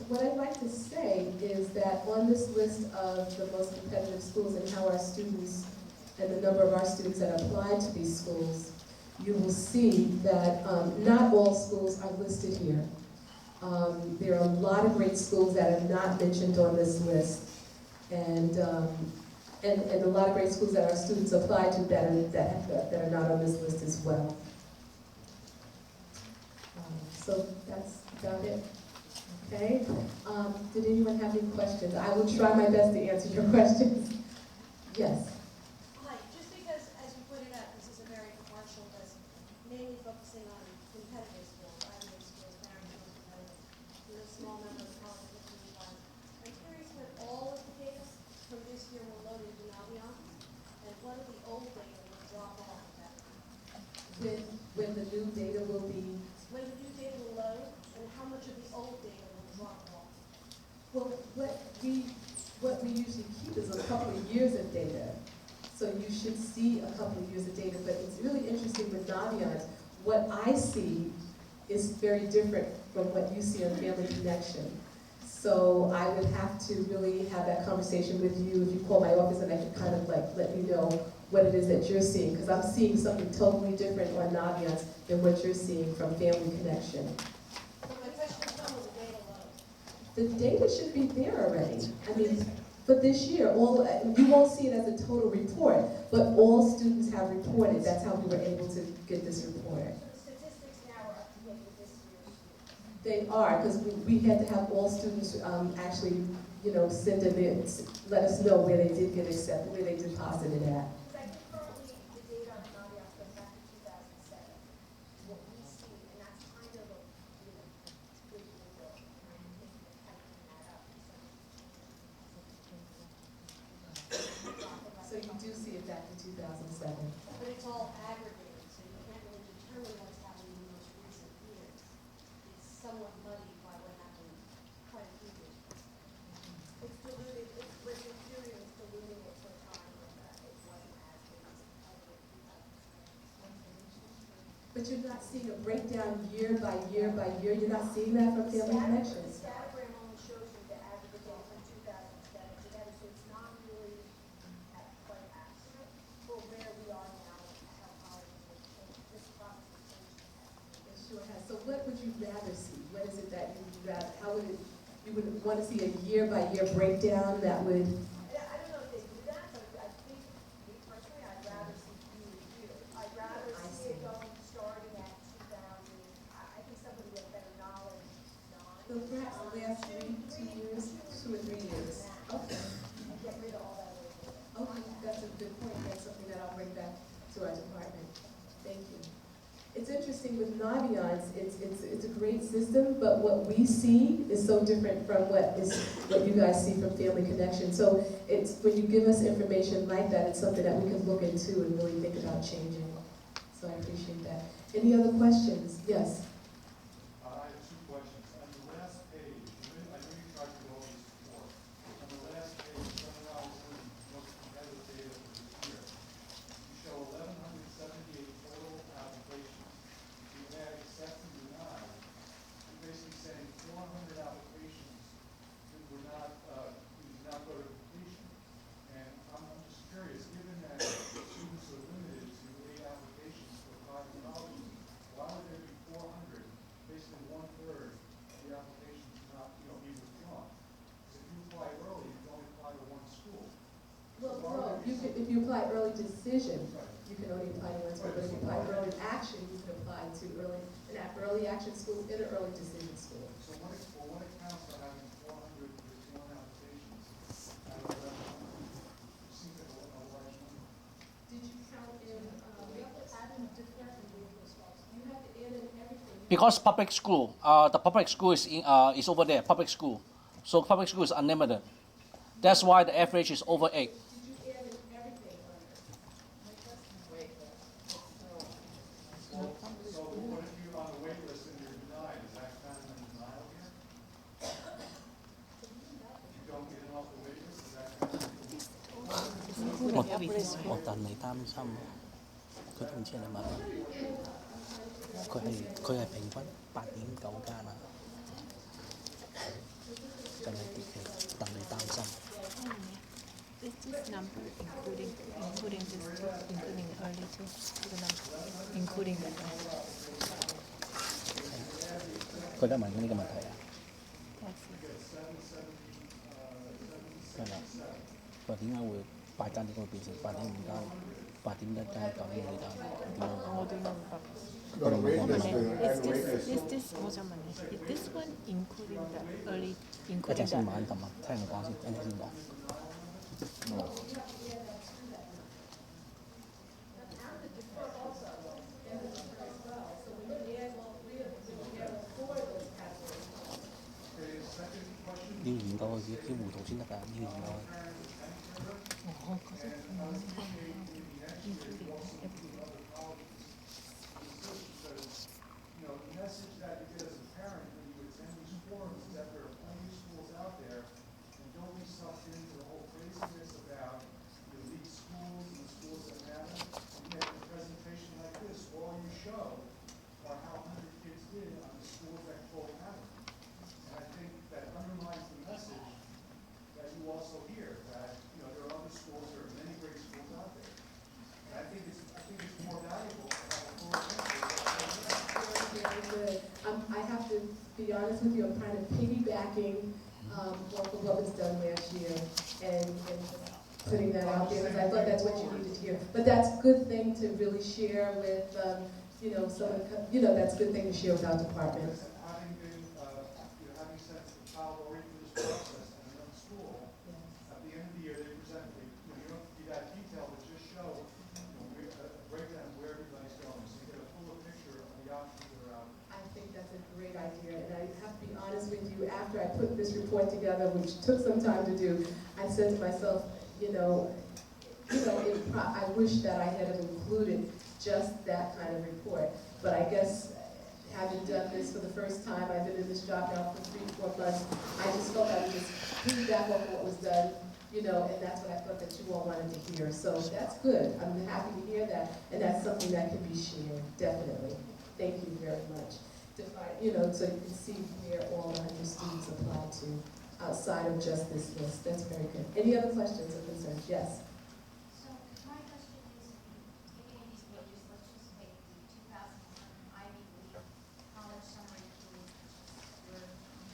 What I'd like to say is that on this list of the most competitive schools and how our students, and the number of our students that applied to these schools, you will see that not all schools are listed here. There are a lot of great schools that are not mentioned on this list. And and a lot of great schools that our students apply to that are not on this list as well. So that's about it. Okay. Did anyone have any questions? I will try my best to answer your questions. Yes. Hi, just because, as you pointed out, this is a very commercial list, mainly focusing on competitive schools, Ivy League schools, parents are competitive, with a small number of college admissions ones. I'm curious when all of the data from this year were loaded in Naviance, and what of the old data will drop off at that time? When the new data will be, When the new data will load, and how much of the old data will drop off? well, what we usually keep is a couple of years of data. So you should see a couple of years of data, but it's really interesting with Naviance. What I see is very different from what you see on Family Connection. So I would have to really have that conversation with you if you call my office, and I could kind of like let you know what it is that you're seeing, because I'm seeing something totally different on Naviance than what you're seeing from Family Connection. So my question is, when will the data load? The data should be there already. I mean, for this year, you won't see it as a total report, but all students have reported. That's how we were able to get this report. So the statistics now are up to date with this year's students? They are, because we had to have all students actually, send them in, let us know where they did get accepted, where they deposited at. Because I think currently the data on Naviance goes back to 2007. What we see, and that's kind of a, good window. And I think we're tightening that up. So you do see it back to 2007. But it's all aggregated, so you can't really determine what's happened in the most recent years. It's somewhat muddied by what happened quite a few years ago. It's diluted, with the period, it's diluting it for a time when it wasn't as big as other 2007. But you're not seeing a breakdown year by year by year. You're not seeing that from Family Connection. The scattergram only shows you the aggregate data from 2007 together, so it's not really quite accurate for where we are now and how colleges have changed. This process has changed. It sure has. So what would you rather see? What is it that you would rather, you would want to see a year by year breakdown that would, I don't know if they do that, but I think, me personally, I'd rather see fewer years. I'd rather see it going, starting at 2000. I think somebody with better knowledge, so perhaps the last 2 years, 2 or 3 years? Okay. and get rid of all that old data. Okay, that's a good point. That's something that I'll bring back to our department. Thank you. It's interesting with Naviance, it's a great system, but what we see is so different from what you guys see from Family Connection. So it's, when you give us information like that, it's something that we can look into and really think about changing. So I appreciate that. Any other questions? Yes? I have two questions. On the last page, I know you tried to do all these before. On the last page, starting out with the most competitive data for this year, you show 1,178 total applications. If you add accept and deny, you're basically saying 400 applications that were not, did not go to completion. And I'm just curious, given that students are limited to 8 applications for 5 colleges, why would there be 400, basically 1/3 of the applications not, be withdrawn? Because if you apply early, you can only apply to one school. Well, no, if you apply early decision, you can only apply to one school, but if you apply early action, you can apply to early action school and an early decision school. So what accounts for having 400 withdrawn applications out of 1,100? It seems like a large number. Did you count in, you have to add in different individuals, you have to add in everything. Because public school, the public school is over there, public school. So public school is unlimited. That's why the average is over 8. Did you add in everything on this? So what if you're on the wait list and you're denied? Is that kind of a denial here? If you don't get off the wait list, is that kind of 我戥你擔心，佢都唔知你問乜，佢係平均8.9間啊，就係戥你擔心。Is this number including this too, including early too, the number, including the early? 佢而家問緊呢個問題啊， I see. 係啦，佢話點解會8間呢個變成8.5間，8.1間、9.2間我都冇辦法。 Gotta rate this, Is I'd rate this. this more money? Is this one including the early, 一 including 陣先 the? 問同埋聽我講先，一陣先講。 要研究要糊塗先得㗎，要研究。哦，嗰啲including You know, the message that you get as a parent when you attend these forums is that there are plenty of schools out there, and don't be sucked into the whole craziness about the elite schools and the schools that matter. And yet, in a presentation like this, all you show are how 100 kids did on the schools that quote matter. And I think that undermines the message that you also hear, that, you know, there are other schools, there are many great schools out there. And I think it's more valuable to have a full Very good. I have to be honest with you, I'm kind of piggybacking off of what was done last year and putting that out there, because I thought that's what you needed to hear. But that's a good thing to really share with, you know, that's a good thing to share with our department. Having been, having sent the child already through this process at another school, at the end of the year, they present, you don't be that detailed, but just show, a breakdown of where everybody's going, so you get a fuller picture of the options that are out there. I think that's a great idea, and I have to be honest with you, after I put this report together, which took some time to do, I said to myself, I wish that I had included just that kind of report, but I guess having done this for the first time, I've been in this job now for 3-4 months, I just felt I would just piggyback off what was done, and that's what I thought that you all wanted to hear. So that's good. I'm happy to hear that, and that's something that can be shared, definitely. Thank you very much. So you can see where all 100 students apply to outside of just this list. That's very good. Any other questions or concerns? Yes? So my question is, taking these pages, let's just take the 2011 Ivy League college summary page, your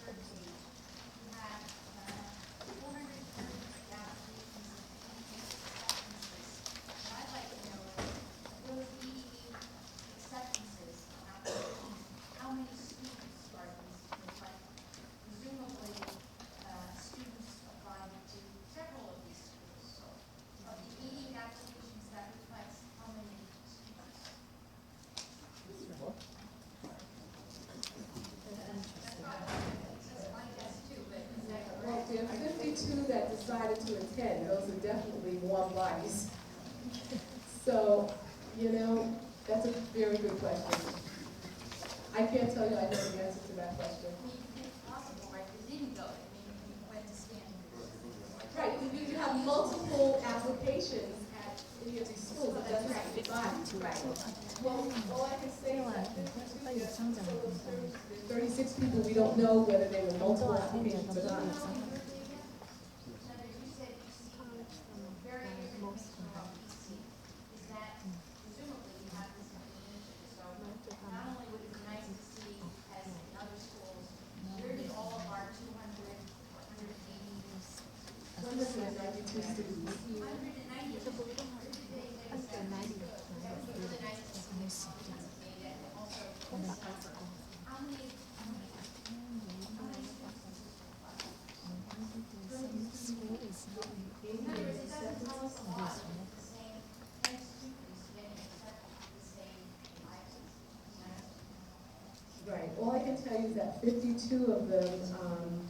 third page. You have 430 applications and 58 acceptances. What I'd like to know is, those 88 acceptances, applications, how many students are these? Because like, presumably, students apply to several of these schools. So of the 88 applications, that reflects how many students? That's my guess too, but is that Well, correct? there are 52 that decided to attend. Those are definitely warm bodies. So, that's a very good question. I can't tell you I know the answer to that question. I mean, it's possible, right? They didn't go, I mean, you went to Stanford. Right, you have multiple applications at any of these schools. It doesn't have to be 5. Right. Well, all I can say is that 36 people, we don't know whether they were multiple applications or not. You said you see very different things from PC. Is that presumably you have this information, so not only would it be nice to see, as in other schools, where did all of our 200 or 180 192 students. 192, where did they get accepted? It's really nice to see this data, and also this number. How many in other words, it doesn't tell us a lot. It's the same 10 students getting accepted to the same classes. Right, all I can tell you is that 52 of them,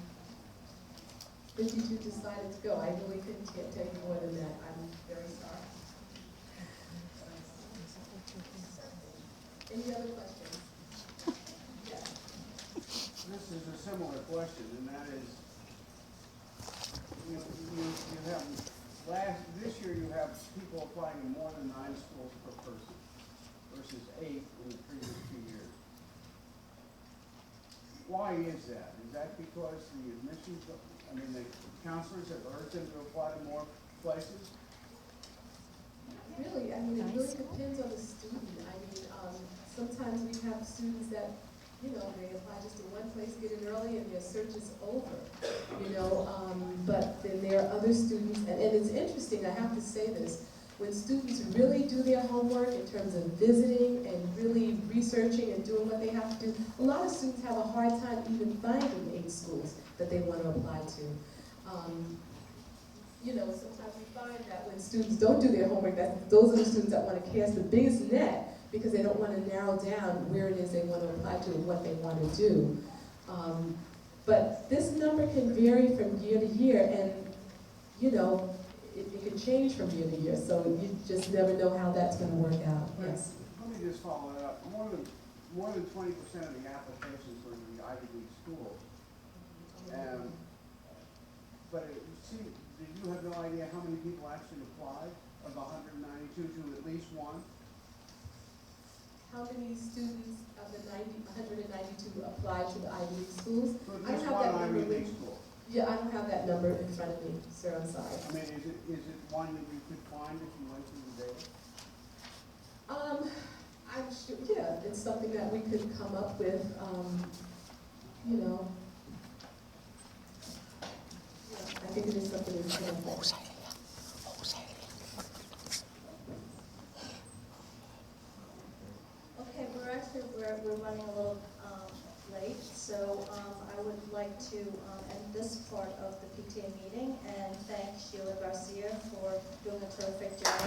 52 decided to go. I really can't tell you more than that. I'm very sorry. Any other questions? Yes. This is a similar question, and that is, you have, this year you have people applying to more than 9 schools per person versus 8 in the previous 2 years. Why is that? Is that because the admissions, the counselors have urged them to apply to more places? Really, it really depends on the student. Sometimes we have students that, they apply just to one place, get in early, and their search is over, but then there there are other students, and it's interesting, I have to say this, when students really do their homework in terms of visiting and really researching and doing what they have to do, a lot of students have a hard time even finding 8 schools that they want to apply to. You know, sometimes we find that when students don't do their homework, those are the students that want to cast the biggest net because they don't want to narrow down where it is they want to apply to and what they want to do. But this number can vary from year to year, and you know, it can change from year to year, so you just never know how that's going to work out. Yes. Let me just follow that up. More than 20% of the applications were to the Ivy League schools. But you have no idea how many people actually applied of 192 to at least one? How many students of the 192 applied to the Ivy League schools? I don't have that number. Ivy League school. Yeah, I don't have that number in front of me, sir, I'm sorry. I mean, is it one that you could find if you went through the data? I'm sure, yeah, it's something that we could come up with, you know. Yeah, I think it is something we can come up with. Okay, we're running a little late, so I would like to end this part of the PTA meeting and thank Sheila Garcia for doing a terrific job.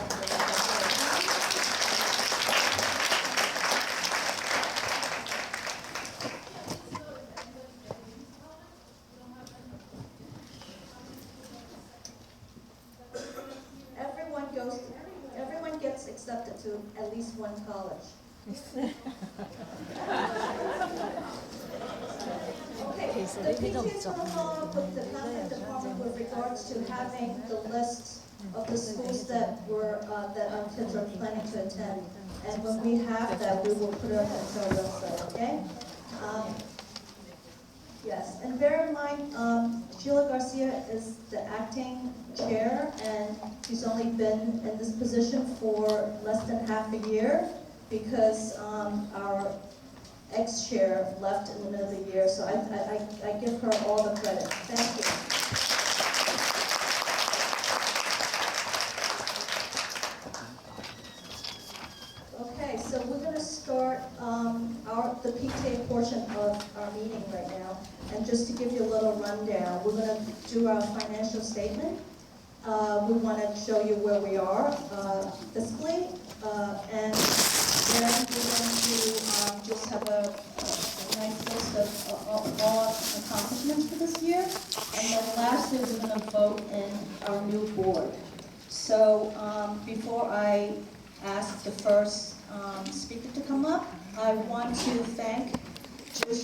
Everyone gets accepted to at least one college. Okay, the PTA is going to follow up with the content department with regards to having the list of the schools that our kids are planning to attend. And when we have that, we will put it up on our website, okay? Yes, and bear in mind, Sheila Garcia is the acting chair, and she's only been in this position for less than half a year because our ex-chair left in the middle of the year, so I give her all the credit. Thank you. Okay, so we're going to start the PTA portion of our meeting right now. And just to give you a little rundown, we're going to do our financial statement. We want to show you where we are fiscally, and then we're going to just have a nice list of all our accomplishments for this year. And then lastly, we're going to vote in our new board. So before I ask the first speaker to come up, I want to thank Jewish